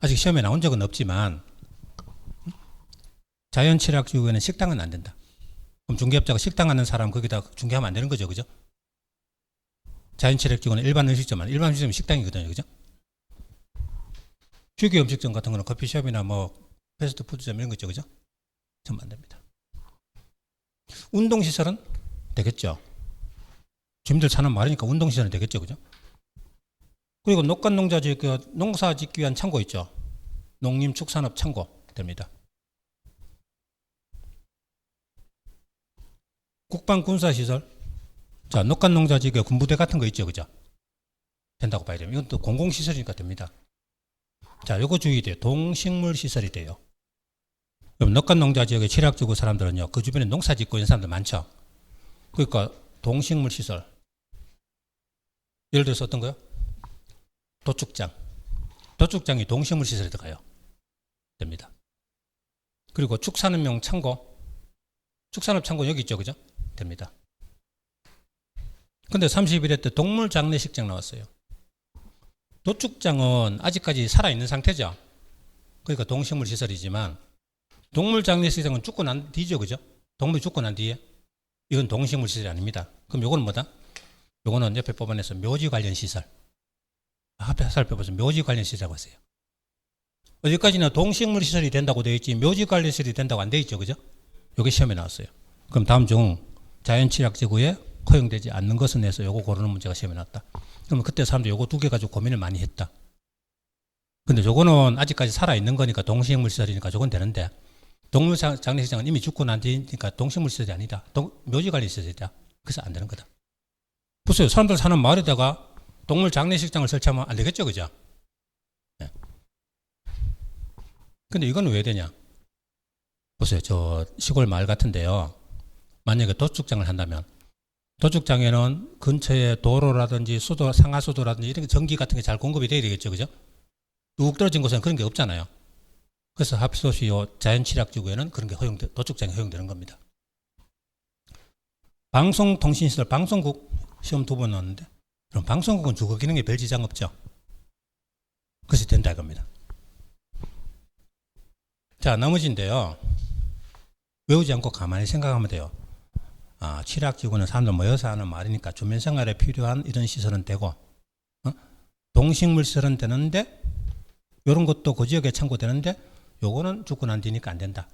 아직 시험에 나온 적은 없지만 자연취락지구에는 식당은 안 된다. 그럼 중개업자가 식당 하는 사람 거기다 중개하면 안 되는 거죠, 그죠? 자연취락지구는 일반 음식점은 식당이거든요, 그죠? 휴게 음식점 같은 거는 커피숍이나 뭐 패스트푸드점 이런 거 있죠, 그죠? 전부 안 됩니다. 운동시설은 되겠죠. 주민들 사는 마을이니까 운동시설은 되겠죠, 그죠? 그리고 농가 농사 짓기 위한 창고 있죠. 농림축산업 창고 됩니다. 국방군사시설. 자, 농가 짓기 군부대 같은 거 있죠, 그죠? 된다고 봐야 됩니다. 이건 또 공공시설이니까 됩니다. 자, 요거 주의돼요. 동식물 시설이 돼요. 농가 지역의 취락지구 사람들은요, 그 주변에 농사 짓고 있는 사람들 많죠. 그러니까 동식물 시설. 예를 들어서 어떤 거요? 도축장이 동식물 시설에 들어가요. 됩니다. 그리고 축산업용 창고. 축산업 창고 여기 있죠, 그죠? 됩니다. 근데 31회 때 동물 장례식장 나왔어요. 도축장은 아직까지 살아있는 상태죠. 그러니까 동식물 시설이지만 동물 장례식장은 죽고 난 뒤죠, 그죠? 동물이 죽고 난 뒤에 이건 동식물 시설이 아닙니다. 그럼 요거는 뭐다? 요거는 옆에 법안에서 묘지 관련 시설. 앞에 살펴보세요. 묘지 관련 시설이라고 했어요. 어디까지나 동식물 시설이 된다고 되어 있지 묘지 관련 시설이 된다고 안 되어 있죠, 그죠? 요게 시험에 나왔어요. 그럼 다음 중 자연취락지구에 허용되지 않는 것은 해서 요거 고르는 문제가 시험에 나왔다. 그러면 그때 사람들이 요거 두 개 가지고 고민을 많이 했다. 근데 저거는 아직까지 살아있는 거니까 동식물 시설이니까 저건 되는데 동물 장례식장은 이미 죽고 난 뒤니까 동식물 시설이 아니다. 묘지 관련 시설이다. 그래서 안 되는 거다. 보세요. 사람들 사는 마을에다가 동물 장례식장을 설치하면 안 되겠죠, 그죠? 네. 근데 이건 왜 되냐? 보세요. 저 시골 마을 같은데요. 만약에 도축장을 한다면 도축장에는 근처에 도로라든지 수도, 상하수도라든지 이런 전기 같은 게 잘 공급이 돼야 되겠죠, 그죠? 뚝 떨어진 곳에는 그런 게 없잖아요. 그래서 합수시 자연취락지구에는 그런 게 도축장이 허용되는 겁니다. 방송통신시설, 방송국 시험 2번 나왔는데 그럼 방송국은 주거 기능에 별 지장 없죠. 그래서 된다 이겁니다. 자, 나머지인데요. 외우지 않고 가만히 생각하면 돼요. 취락지구는 사람들 모여서 하는 말이니까 주민생활에 필요한 이런 시설은 되고 동식물 시설은 되는데 이런 것도 그 지역에 참고되는데 요거는 죽고 난 뒤니까 안 된다.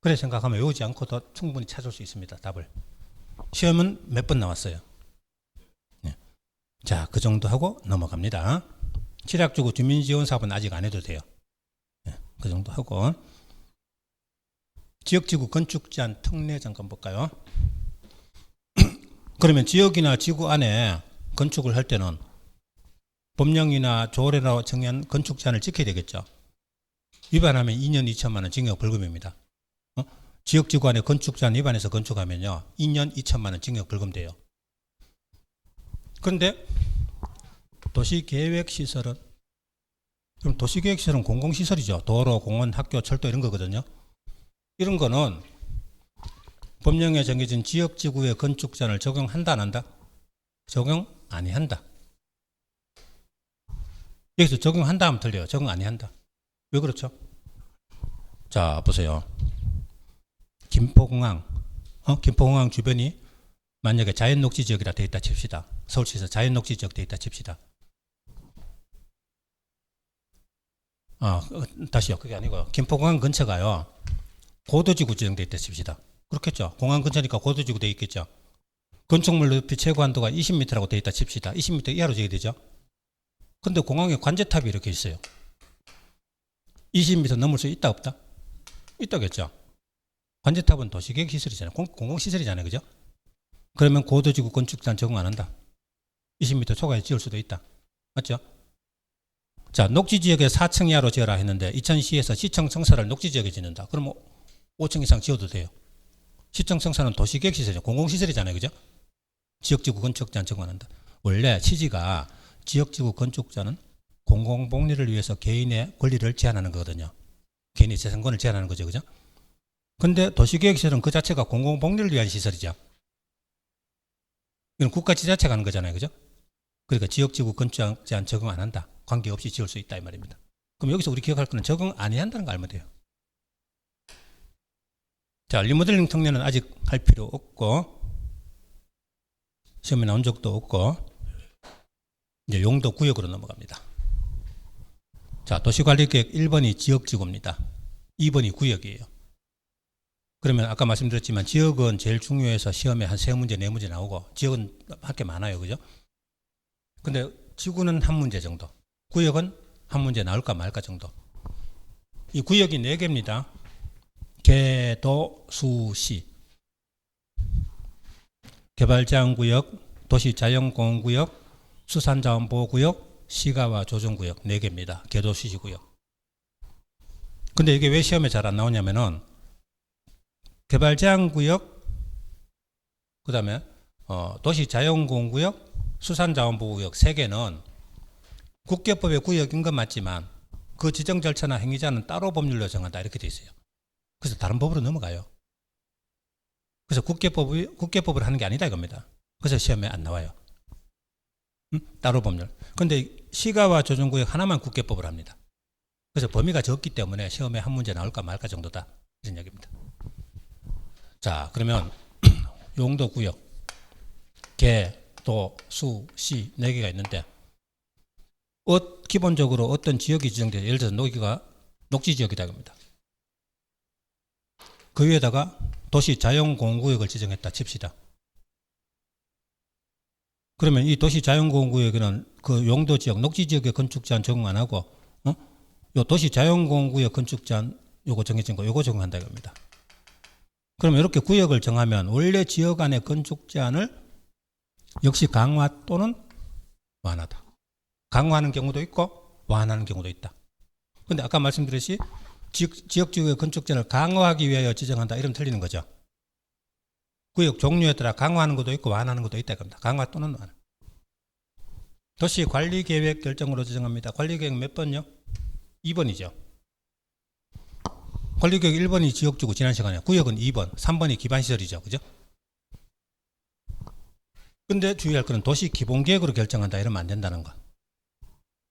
그래 생각하면 외우지 않고도 충분히 찾을 수 있습니다. 답을. 시험은 몇 번 나왔어요. 네. 자, 그 정도 하고 넘어갑니다. 취락지구 주민지원사업은 아직 안 해도 돼요. 네, 그 정도 하고 지역지구 건축 제한 특례 잠깐 볼까요? 그러면 지역이나 지구 안에 건축을 할 때는 법령이나 조례로 정한 건축 제한을 지켜야 되겠죠. 위반하면 2년 2천만 원 징역 벌금입니다. 지역지구 안에 건축 제한 위반해서 건축하면요 2년 2천만 원 징역 벌금 돼요. 그런데 도시계획시설은 그럼 도시계획시설은 공공시설이죠. 도로, 공원, 학교, 철도 이런 거거든요. 이런 거는 법령에 정해진 지역지구의 건축 제한을 적용한다 안 한다? 적용 아니 한다. 여기서 적용한다 하면 틀려요. 적용 아니 한다. 왜 그렇죠? 자, 보세요. 김포공항 주변이 만약에 자연녹지지역이라 되어 있다 칩시다. 서울시에서 자연녹지지역 되어 있다 칩시다. 다시요. 그게 아니고요. 김포공항 근처가요. 고도지구 지정되어 있다 칩시다. 그렇겠죠. 공항 근처니까 고도지구 되어 있겠죠. 건축물 높이 최고 한도가 20m라고 되어 있다 칩시다. 20m 이하로 지어야 되죠. 근데 공항에 관제탑이 이렇게 있어요. 20m 넘을 수 있다 없다? 있다겠죠. 관제탑은 도시계획 시설이잖아요. 공공시설이잖아요. 그죠? 그러면 고도지구 건축단 적용 안 한다. 20m 초과에 지을 수도 있다. 맞죠? 자, 녹지지역에 4층 이하로 지어라 했는데 이천시에서 시청 청사를 녹지지역에 짓는다. 그러면 5층 이상 지어도 돼요. 시청 청사는 도시계획 시설이죠. 공공시설이잖아요. 그죠? 지역지구 건축단 적용 안 한다. 원래 취지가 지역지구 건축자는 공공복리를 위해서 개인의 권리를 제한하는 거거든요. 개인의 재산권을 제한하는 거죠. 그죠? 근데 도시계획시설은 그 자체가 공공복리를 위한 시설이죠. 이건 국가지자체가 하는 거잖아요. 그죠? 그러니까 지역지구 건축 제한 적용 안 한다. 관계없이 지을 수 있다 이 말입니다. 그럼 여기서 우리 기억할 거는 적응 안 해야 한다는 거 알면 돼요. 자, 리모델링 특례는 아직 할 필요 없고, 시험에 나온 적도 없고, 이제 용도 구역으로 넘어갑니다. 자, 도시관리계획 1번이 지역지구입니다. 2번이 구역이에요. 그러면 아까 말씀드렸지만 지역은 제일 중요해서 시험에 한 3문제, 4문제 나오고, 지역은 할 게 많아요. 그죠? 근데 지구는 한 문제 정도, 구역은 한 문제 나올까 말까 정도. 이 구역이 4개입니다. 개, 도, 수, 시. 개발제한구역, 도시자연공원구역, 수산자원보호구역, 시가와 조정구역 4개입니다. 개도시시구역. 근데 이게 왜 시험에 잘 안 나오냐면은 개발제한구역, 그 다음에 도시자연공원구역, 수산자원보호구역 3개는 국계법의 구역인 건 맞지만 그 지정 절차나 행위자는 따로 법률로 정한다 이렇게 돼 있어요. 그래서 다른 법으로 넘어가요. 그래서 국계법을 하는 게 아니다 이겁니다. 그래서 시험에 안 나와요. 따로 법률. 근데 시가와 조정구역 하나만 국계법을 합니다. 그래서 범위가 적기 때문에 시험에 한 문제 나올까 말까 정도다 이런 얘기입니다. 자, 그러면 용도 구역 개, 도, 수, 시 4개가 있는데 기본적으로 어떤 지역이 지정돼서 예를 들어서 여기가 녹지지역이다 겁니다. 그 위에다가 도시자연공원구역을 지정했다 칩시다. 그러면 이 도시자연공원구역에는 그 용도지역, 녹지지역의 건축제한 적용 안 하고 요 도시자연공원구역 건축제한 요거 정해진 거 요거 적용한다 이겁니다. 그러면 이렇게 구역을 정하면 원래 지역 안의 건축 제한을 역시 강화 또는 완화다. 강화하는 경우도 있고 완화하는 경우도 있다. 그런데 아까 말씀드렸듯이 지역지구의 건축 제한을 강화하기 위하여 지정한다. 이러면 틀리는 거죠. 구역 종류에 따라 강화하는 것도 있고 완화하는 것도 있다. 이겁니다. 강화 또는 완화. 도시관리계획 결정으로 지정합니다. 관리계획 몇 번요? 2번이죠. 관리계획 1번이 지역지구 지난 시간에, 구역은 2번, 3번이 기반시설이죠. 그죠? 근데 주의할 거는 도시기본계획으로 결정한다 이러면 안 된다는 거.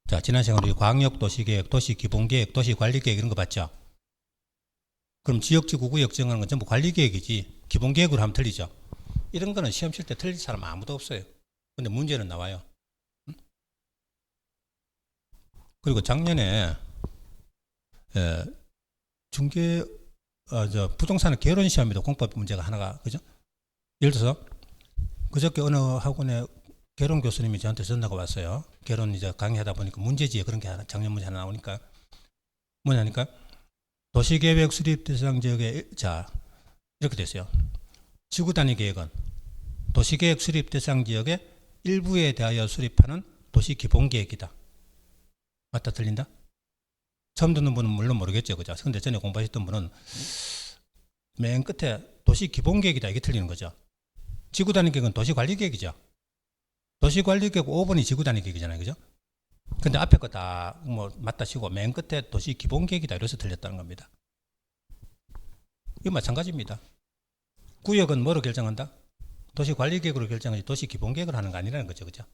자, 지난 시간에 우리 광역도시계획, 도시기본계획, 도시관리계획 이런 거 봤죠? 그럼 지역지구 구역 정하는 건 전부 관리계획이지 기본계획으로 하면 틀리죠. 이런 거는 시험 칠 때 틀릴 사람 아무도 없어요. 근데 문제는 나와요. 그리고 작년에 부동산의 개론 시험에도 공법 문제가 하나가, 그죠? 예를 들어서 그저께 어느 학원에 개론 교수님이 저한테 전화가 왔어요. 개론 이제 강의하다 보니까 문제지에 그런 게 하나, 작년 문제 하나 나오니까 뭐냐니까 도시계획 수립 대상 지역에 이렇게 됐어요. 지구 단위 계획은 도시계획 수립 대상 지역의 일부에 대하여 수립하는 도시기본계획이다. 맞다 틀린다? 처음 듣는 분은 물론 모르겠죠, 그죠? 근데 전에 공부하셨던 분은 맨 끝에 도시기본계획이다 이게 틀리는 거죠. 지구 단위 계획은 도시관리계획이죠. 도시관리계획 5번이 지구 단위 계획이잖아요, 그죠? 근데 앞에 거 다 뭐 맞다 치고 맨 끝에 도시기본계획이다 이래서 틀렸다는 겁니다. 이거 마찬가지입니다. 구역은 뭐로 결정한다? 도시관리계획으로 결정하지 도시기본계획을 하는 거 아니라는 거죠, 그죠?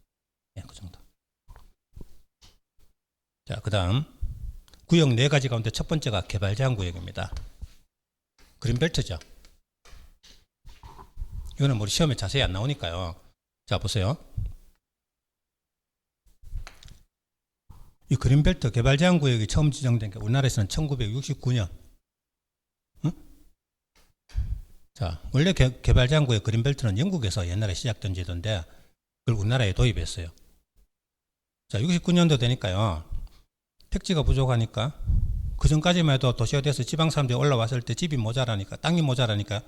예, 그 정도. 자, 그 다음 구역 4가지 가운데 첫 번째가 개발제한구역입니다. 그린벨트죠. 이거는 우리 시험에 자세히 안 나오니까요. 자, 보세요. 이 그린벨트 개발제한구역이 처음 지정된 게 우리나라에서는 1969년. 응? 자, 원래 개발제한구역 그린벨트는 영국에서 옛날에 시작된 제도인데 그걸 우리나라에 도입했어요. 자, 69년도 되니까요. 택지가 부족하니까 그 전까지만 해도 도시화 돼서 지방 사람들이 올라왔을 때 집이 모자라니까, 땅이 모자라니까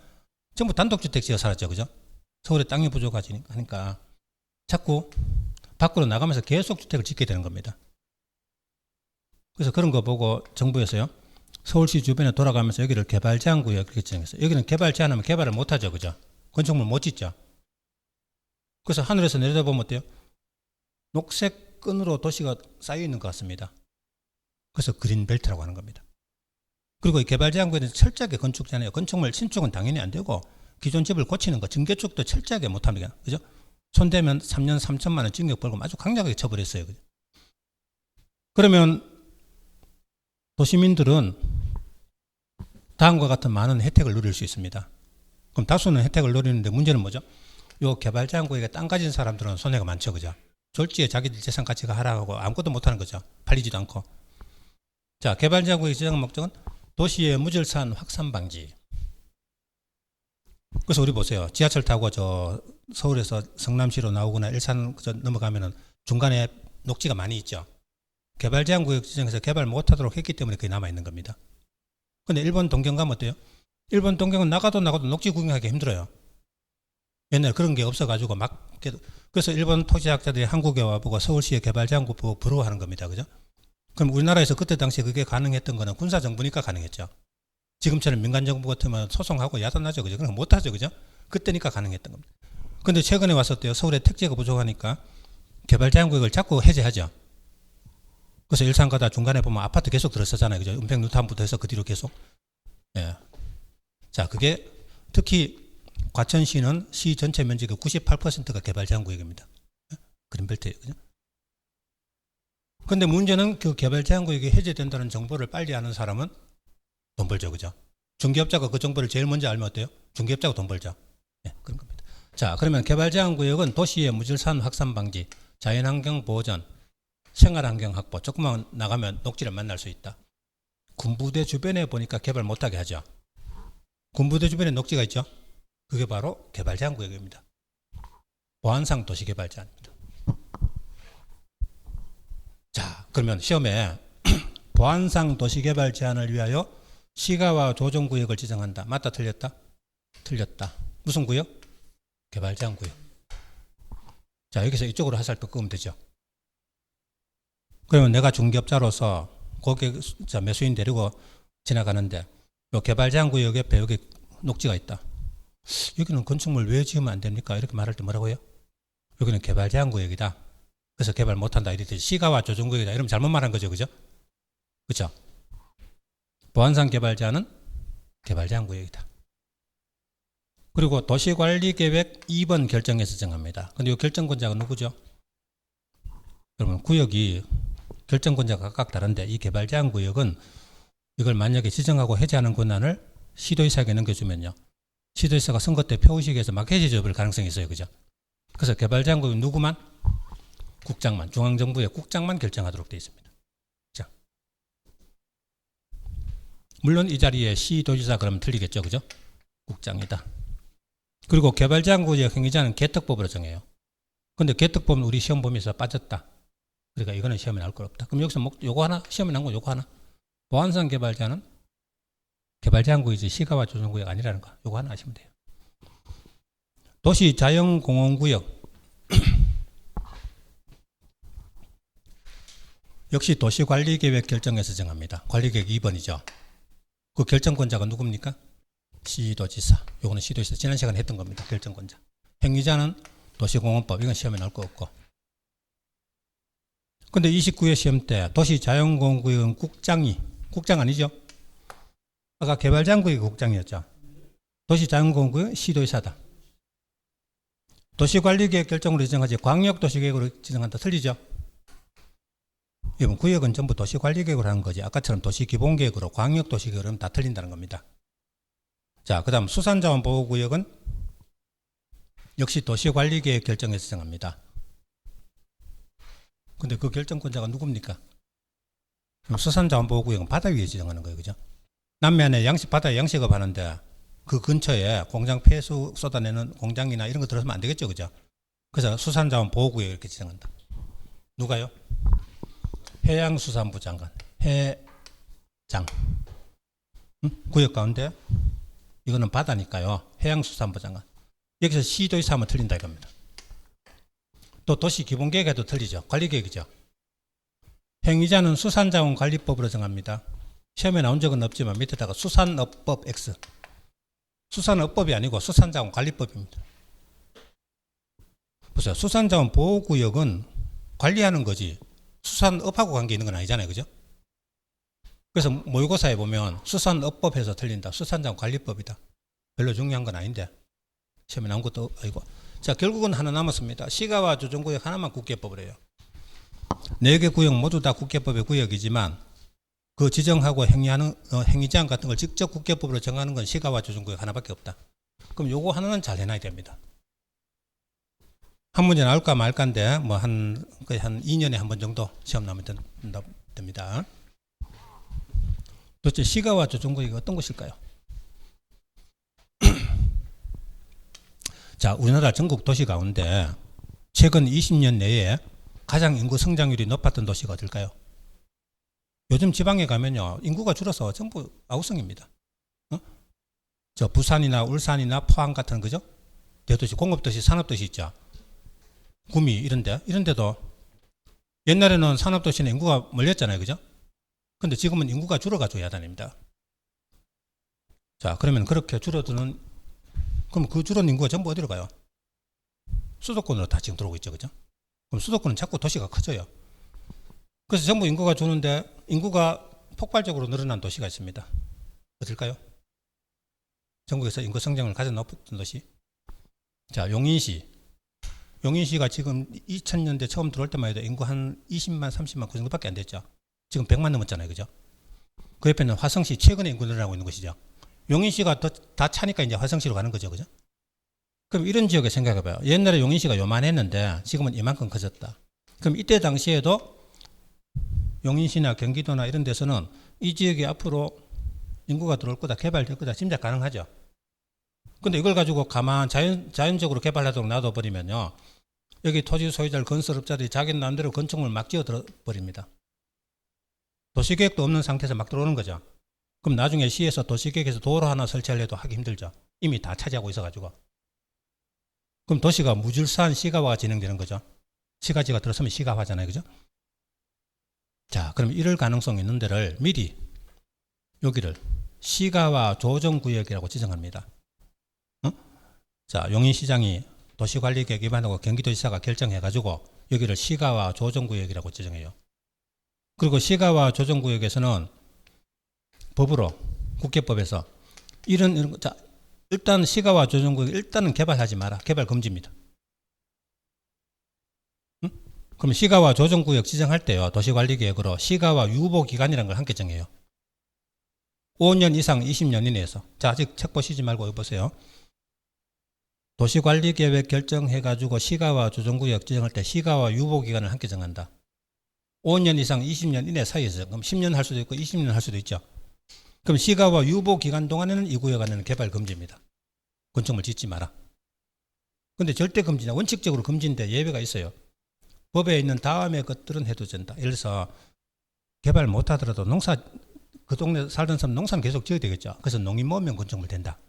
전부 단독주택 지어 살았죠, 그죠? 서울에 땅이 부족하니까 자꾸 밖으로 나가면서 계속 주택을 짓게 되는 겁니다. 그래서 그런 거 보고 정부에서요, 서울시 주변에 돌아가면서 여기를 개발제한구역 이렇게 지정했어요. 여기는 개발 제한하면 개발을 못하죠, 그죠? 건축물 못 짓죠. 그래서 하늘에서 내려다보면 어때요? 녹색 끈으로 도시가 쌓여 있는 것 같습니다. 그래서 그린벨트라고 하는 겁니다. 그리고 이 개발제한구역에는 철저하게 건축잖아요. 건축물 신축은 당연히 안 되고 기존 집을 고치는 거, 증개축도 철저하게 못합니다. 그죠? 손대면 3년 3천만 원 징역 벌금 아주 강력하게 처벌했어요. 그죠? 그러면 도시민들은 다음과 같은 많은 혜택을 누릴 수 있습니다. 그럼 다수는 혜택을 누리는데 문제는 뭐죠? 요 개발제한구역에 땅 가진 사람들은 손해가 많죠, 그죠? 졸지에 자기들 재산 가치가 하락하고 아무것도 못하는 거죠. 팔리지도 않고. 자, 개발제한구역의 지정 목적은 도시의 무질서한 확산 방지. 그래서 우리 보세요. 지하철 타고 저 서울에서 성남시로 나오거나 일산 넘어가면은 중간에 녹지가 많이 있죠. 개발제한구역 지정해서 개발 못하도록 했기 때문에 그게 남아있는 겁니다. 근데 일본 동경 가면 어때요? 일본 동경은 나가도 녹지 구경하기 힘들어요. 옛날에 그런 게 없어가지고 막, 그래서 일본 토지학자들이 한국에 와보고 서울시의 개발제한구역 보고 부러워하는 겁니다. 그죠? 그럼 우리나라에서 그때 당시에 그게 가능했던 거는 군사정부니까 가능했죠. 지금처럼 민간정부 같으면 소송하고 야단나죠. 그죠? 그럼 못하죠. 그죠? 그때니까 가능했던 겁니다. 근데 최근에 왔었대요. 서울에 택지가 부족하니까 개발제한구역을 자꾸 해제하죠. 그래서 일산 가다 중간에 보면 아파트 계속 들어서잖아요. 그죠? 은평 뉴타운부터 해서 그 뒤로 계속. 예. 자, 그게 특히 과천시는 시 전체 면적의 98%가 개발제한구역입니다. 그린벨트예요. 그죠? 근데 문제는 그 개발제한구역이 해제된다는 정보를 빨리 아는 사람은 돈 벌죠. 그죠? 중개업자가 그 정보를 제일 먼저 알면 어때요? 중개업자가 돈 벌죠. 네, 그런 겁니다. 자, 그러면 개발제한구역은 도시의 무질서한 확산 방지, 자연환경 보전, 생활환경 확보, 조금만 나가면 녹지를 만날 수 있다. 군부대 주변에 보니까 개발 못하게 하죠. 군부대 주변에 녹지가 있죠. 그게 바로 개발제한구역입니다. 보안상 도시개발제한입니다. 자, 그러면 시험에 보안상 도시개발제한을 위하여 시가와 조정구역을 지정한다. 맞다, 틀렸다? 틀렸다. 무슨 구역? 개발제한구역. 자, 여기서 이쪽으로 화살표 끄면 되죠. 그러면 내가 중개업자로서 고객, 매수인 데리고 지나가는데 요 개발제한구역 옆에 여기 녹지가 있다. 여기는 건축물 왜 지으면 안 됩니까? 이렇게 말할 때 뭐라고요? 여기는 개발제한구역이다. 그래서 개발 못한다. 이랬더니 시가와 조정구역이다. 이러면 잘못 말한 거죠. 그죠? 그렇죠? 보안상 개발제한은 개발제한구역이다. 그리고 도시관리계획 2번 결정에서 정합니다. 근데 이 결정권자가 누구죠? 여러분, 구역이 결정권자가 각각 다른데 이 개발제한구역은 이걸 만약에 지정하고 해제하는 권한을 시도의사에게 넘겨주면요. 시도의사가 선거 때 표의식에서 막 해제해줄 가능성이 있어요. 그죠? 그래서 개발제한구역은 누구만? 국장만, 중앙정부의 국장만 결정하도록 되어 있습니다. 자, 물론 이 자리에 시도지사 그러면 틀리겠죠. 그죠? 국장이다. 그리고 개발제한구역 행위자는 개특법으로 정해요. 근데 개특법은 우리 시험 범위에서 빠졌다. 그러니까 이거는 시험에 나올 거 없다. 그럼 여기서 요거 하나, 시험에 나온 거 요거 하나. 보안상 개발자는 개발제한구역이지 시가와 조정구역 아니라는 거. 요거 하나 아시면 돼요. 도시 자연공원구역. 역시 도시관리계획 결정에서 정합니다. 관리계획 2번이죠. 그 결정권자가 누굽니까? 시도지사. 요거는 시도지사. 지난 시간에 했던 겁니다. 결정권자. 행위자는 도시공원법. 이건 시험에 나올 거 없고. 근데 29회 시험 때 도시자연공원구역은 국장 아니죠? 아까 개발제한구역이 국장이었죠. 도시자연공원구역은 시도지사다. 도시관리계획 결정으로 지정하지 광역도시계획으로 지정한다. 틀리죠? 이번 구역은 전부 도시관리계획으로 하는 거지. 아까처럼 도시기본계획으로 광역도시계획으로 하면 다 틀린다는 겁니다. 자, 그 다음 수산자원보호구역은 역시 도시관리계획 결정에서 정합니다. 근데 그 결정권자가 누굽니까? 수산자원보호구역은 바다 위에 지정하는 거예요. 그죠? 남면에 바다에 양식업 하는데 그 근처에 공장 폐수 쏟아내는 공장이나 이런 거 들어서면 안 되겠죠. 그죠? 그래서 수산자원보호구역 이렇게 지정한다. 누가요? 해양수산부 장관. 해장. 구역 가운데 이거는 바다니까요. 해양수산부 장관. 여기서 시도지사 하면 틀린다 이겁니다. 또 도시기본계획에도 틀리죠. 관리계획이죠. 행위자는 수산자원관리법으로 정합니다. 시험에 나온 적은 없지만 밑에다가 수산업법 X. 수산업법이 아니고 수산자원관리법입니다. 보세요. 수산자원보호구역은 관리하는 거지 수산업하고 관계 있는 건 아니잖아요. 그죠? 그래서 모의고사에 보면 수산업법에서 틀린다. 수산자원관리법이다. 별로 중요한 건 아닌데 시험에 나온 것도 아니고. 자, 결국은 하나 남았습니다. 시가와 조정구역 하나만 국계법을 해요. 4개 구역 모두 다 국계법의 구역이지만 그 지정하고 행위하는 행위제한 같은 걸 직접 국계법으로 정하는 건 시가와 조정구역 하나밖에 없다. 그럼 요거 하나는 잘 해놔야 됩니다. 한 문제 나올까 말까인데 뭐 한 2년에 한 번 정도 시험 나오면 됩니다. 도대체 시가와 조정구역이 어떤 것일까요? 자, 우리나라 전국 도시 가운데 최근 20년 내에 가장 인구 성장률이 높았던 도시가 어딜까요? 요즘 지방에 가면요, 인구가 줄어서 전부 아우성입니다. 저 부산이나 울산이나 포항 같은 그죠? 대도시, 공업도시, 산업도시 있죠. 구미 이런데도 옛날에는 산업도시는 인구가 몰렸잖아요, 그죠? 근데 지금은 인구가 줄어가지고 야단입니다. 자, 그러면 그렇게 줄어드는, 그럼 그 줄어든 인구가 전부 어디로 가요? 수도권으로 다 지금 들어오고 있죠, 그죠? 그럼 수도권은 자꾸 도시가 커져요. 그래서 전부 인구가 주는데 인구가 폭발적으로 늘어난 도시가 있습니다. 어딜까요? 전국에서 인구 성장을 가장 높은 도시. 자, 용인시. 용인시가 지금 2000년대 처음 들어올 때만 해도 인구 한 20만, 30만 그 정도밖에 안 됐죠. 지금 100만 넘었잖아요, 그죠? 그 옆에는 화성시 최근에 인구 늘어나고 있는 것이죠. 용인시가 다 차니까 이제 화성시로 가는 거죠, 그죠? 그럼 이런 지역에 생각해봐요. 옛날에 용인시가 요만했는데 지금은 이만큼 커졌다. 그럼 이때 당시에도 용인시나 경기도나 이런 데서는 이 지역이 앞으로 인구가 들어올 거다, 개발될 거다 짐작 가능하죠. 근데 이걸 가지고 가만 자연적으로 개발하도록 놔둬버리면요, 여기 토지 소유자들, 건설업자들이 자기 마음대로 건축물 막 지어 버립니다. 도시계획도 없는 상태에서 막 들어오는 거죠. 그럼 나중에 시에서 도시계획에서 도로 하나 설치하려도 하기 힘들죠. 이미 다 차지하고 있어가지고. 그럼 도시가 무질서한 시가화가 진행되는 거죠. 시가지가 들어서면 시가화잖아요, 그죠? 자, 그럼 이럴 가능성이 있는 데를 미리 여기를 시가와 조정구역이라고 지정합니다. 자, 용인시장이 도시관리계획 위반하고 경기도지사가 결정해가지고 여기를 시가와 조정구역이라고 지정해요. 그리고 시가와 조정구역에서는 법으로 국계법에서 이런 자, 일단 시가와 조정구역 일단은 개발하지 마라. 개발 금지입니다. 그럼 시가와 조정구역 지정할 때요, 도시관리계획으로 시가와 유보기간이라는 걸 함께 정해요. 5년 이상 20년 이내에서. 자, 아직 책 보시지 말고 여기 보세요. 도시관리계획 결정해가지고 시가와 조정구역 지정할 때 시가와 유보기간을 함께 정한다. 5년 이상 20년 이내 사이에서. 그럼 10년 할 수도 있고 20년 할 수도 있죠. 그럼 시가와 유보기간 동안에는 이 구역 안에는 개발 금지입니다. 건축물 짓지 마라. 근데 절대 금지냐, 원칙적으로 금지인데 예외가 있어요. 법에 있는 다음에 것들은 해도 된다. 예를 들어서 개발 못하더라도 그 동네 살던 사람 농사는 계속 지어야 되겠죠. 그래서 농인모면 건축물 된다.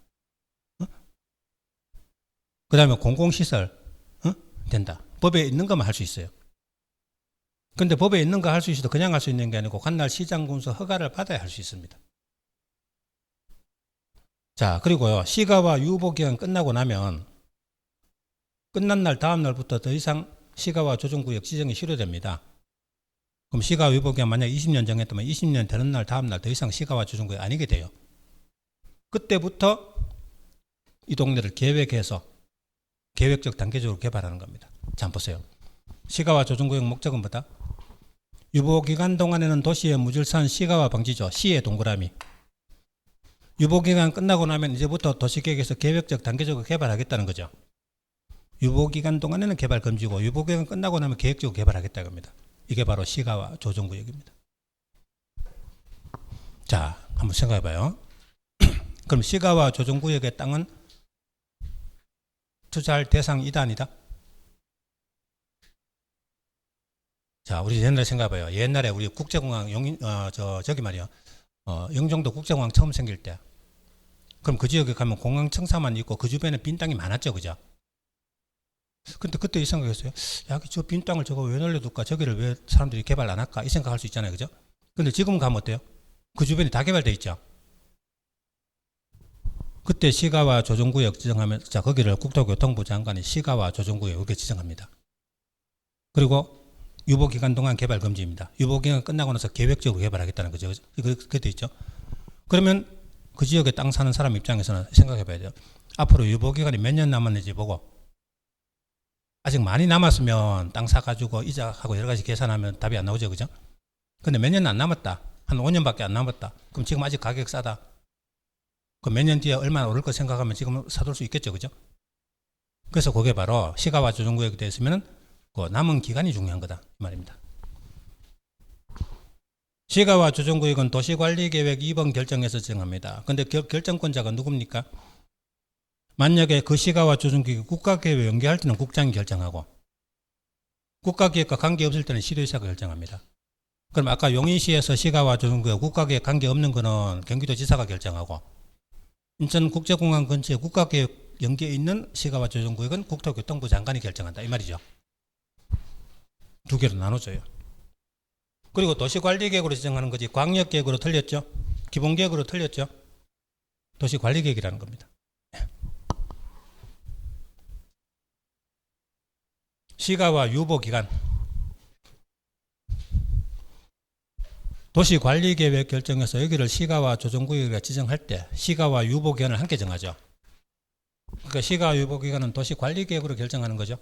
그 다음에 공공시설 된다. 법에 있는 것만 할 수 있어요. 근데 법에 있는 거 할 수 있어도 그냥 할 수 있는 게 아니고 관할 시장군수 허가를 받아야 할 수 있습니다. 자, 그리고요, 시가와 유보기간 끝나고 나면 끝난 날 다음 날부터 더 이상 시가와 조정구역 지정이 실효됩니다. 그럼 시가와 유보기간 만약 20년 정했다면 20년 되는 날 다음 날 더 이상 시가와 조정구역 아니게 돼요. 그때부터 이 동네를 계획해서 계획적 단계적으로 개발하는 겁니다. 자, 한번 보세요. 시가와 조정구역 목적은 뭐다? 유보기간 동안에는 도시의 무질서한 시가와 방지죠. 시의 동그라미. 유보기간 끝나고 나면 이제부터 도시계획에서 계획적 단계적으로 개발하겠다는 거죠. 유보기간 동안에는 개발 금지고 유보기간 끝나고 나면 계획적으로 개발하겠다는 겁니다. 이게 바로 시가와 조정구역입니다. 자, 한번 생각해봐요. 그럼 시가와 조정구역의 땅은 투자할 대상이다, 아니다? 자, 우리 옛날에 생각해봐요. 옛날에 우리 국제공항 저기 말이야, 영종도 국제공항 처음 생길 때, 그럼 그 지역에 가면 공항 청사만 있고 그 주변에 빈 땅이 많았죠, 그죠? 근데 그때 이 생각했어요. 야, 저 빈 땅을 저거 왜 늘려둘까? 저기를 왜 사람들이 개발 안 할까? 이 생각할 수 있잖아요, 그죠? 근데 지금 가면 어때요? 그 주변이 다 개발돼 있죠. 그때 시가와 조정구역 지정하면, 자, 거기를 국토교통부 장관이 시가와 조정구역 이렇게 지정합니다. 그리고 유보기간 동안 개발 금지입니다. 유보기간 끝나고 나서 계획적으로 개발하겠다는 거죠. 그게 돼 있죠. 그러면 그 지역에 땅 사는 사람 입장에서는 생각해 봐야 돼요. 앞으로 유보기간이 몇 년 남았는지 보고, 아직 많이 남았으면 땅 사가지고 이자하고 여러 가지 계산하면 답이 안 나오죠, 그죠? 근데 몇 년 안 남았다. 한 5년밖에 안 남았다. 그럼 지금 아직 가격 싸다. 그 몇 년 뒤에 얼마나 오를 거 생각하면 지금 사둘 수 있겠죠, 그죠? 그래서 그게 바로 시가와 조정구역이 됐으면은 그 남은 기간이 중요한 거다 이 말입니다. 시가와 조정구역은 도시관리계획 2번 결정에서 정합니다. 근데 결정권자가 누굽니까? 만약에 그 시가와 조정구역이 국가계획 연계할 때는 국장이 결정하고 국가계획과 관계없을 때는 시도지사가 결정합니다. 그럼 아까 용인시에서 시가와 조정구역 국가계획 관계없는 거는 경기도지사가 결정하고 인천국제공항 근처에 국가계획 연계에 있는 시가와 조정구역은 국토교통부 장관이 결정한다 이 말이죠. 두 개로 나눠줘요. 그리고 도시관리계획으로 지정하는 거지 광역계획으로 틀렸죠. 기본계획으로 틀렸죠. 도시관리계획이라는 겁니다. 시가와 유보기간 도시관리계획 결정에서 여기를 시가와 조정구역이라 지정할 때 시가와 유보기간을 함께 정하죠. 그러니까 시가와 유보기간은 도시관리계획으로 결정하는 거죠.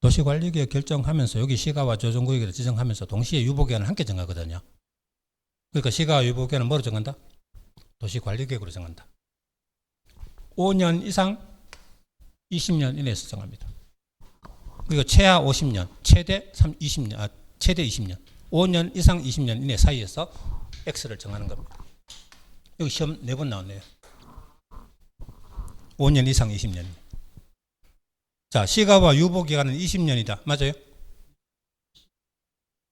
도시관리계획 결정하면서 여기 시가와 조정구역을 지정하면서 동시에 유보기간을 함께 정하거든요. 그러니까 시가와 유보기간은 뭐로 정한다? 도시관리계획으로 정한다. 5년 이상 20년 이내에서 정합니다. 그리고 최하 50년, 최대 20년, 최대 20년, 5년 이상 20년 이내 사이에서 X를 정하는 겁니다. 여기 시험 4번 나왔네요. 5년 이상 20년. 자, 시가와 유보기간은 20년이다. 맞아요?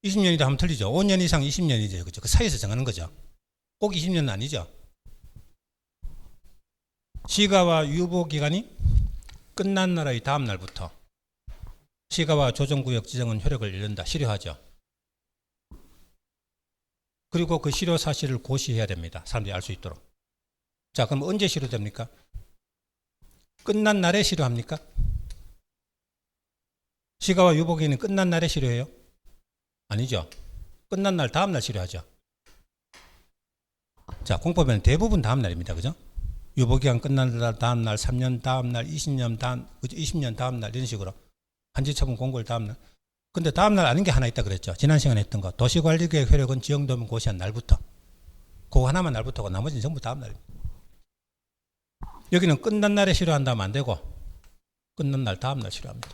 20년이다 하면 틀리죠. 5년 이상 20년이죠. 그죠? 그 사이에서 정하는 거죠. 꼭 20년은 아니죠. 시가와 유보기간이 끝난 날의 다음 날부터 시가와 조정구역 지정은 효력을 잃는다. 실효하죠. 그리고 그 실효 사실을 고시해야 됩니다. 사람들이 알 수 있도록. 자, 그럼 언제 실효됩니까? 끝난 날에 실효합니까? 시가와 유보기간은 끝난 날에 실효해요? 아니죠. 끝난 날 다음 날 실효하죠. 자, 공법에는 대부분 다음 날입니다. 그죠? 유보기간 끝난 날 다음 날, 3년 다음 날, 20년 다음, 그죠? 20년 다음 날 이런 식으로 한지처분 공고일 다음 날. 근데 다음 날 아는 게 하나 있다 그랬죠. 지난 시간에 했던 거. 도시관리계획 효력은 지정되면 고시한 날부터. 그거 하나만 날부터고 나머지는 전부 다음 날입니다. 여기는 끝난 날에 실효한다면 안 되고 끝난 날 다음 날 실효합니다.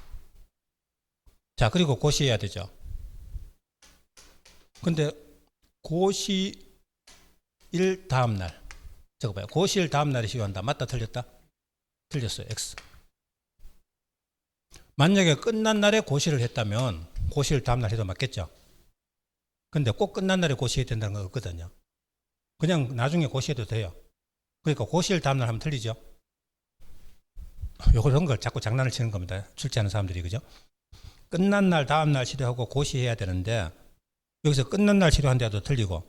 자, 그리고 고시해야 되죠. 근데 고시일 다음 날. 저거 봐요. 고시일 다음 날에 실효한다. 맞다 틀렸다? 틀렸어요. X. 만약에 끝난 날에 고시를 했다면 고시일 다음 날 해도 맞겠죠. 근데 꼭 끝난 날에 고시해야 된다는 건 없거든요. 그냥 나중에 고시해도 돼요. 그러니까 고시일 다음 날 하면 틀리죠. 이런 걸 자꾸 장난을 치는 겁니다. 출제하는 사람들이. 그죠? 끝난 날 다음 날 실효하고 고시해야 되는데 여기서 끝난 날 실효한 데도 틀리고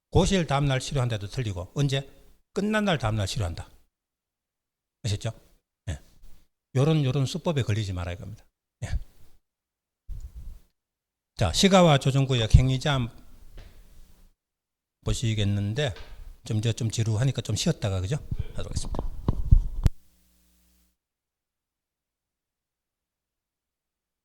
고시일 다음 날 실효한 데도 틀리고 언제? 끝난 날 다음 날 실효한다. 아셨죠? 예. 요런 수법에 걸리지 말아야 합니다. 예. 자, 시가와 조정구역 행위자함 보시겠는데 좀 지루하니까 좀 쉬었다가 그죠? 하도록 하겠습니다.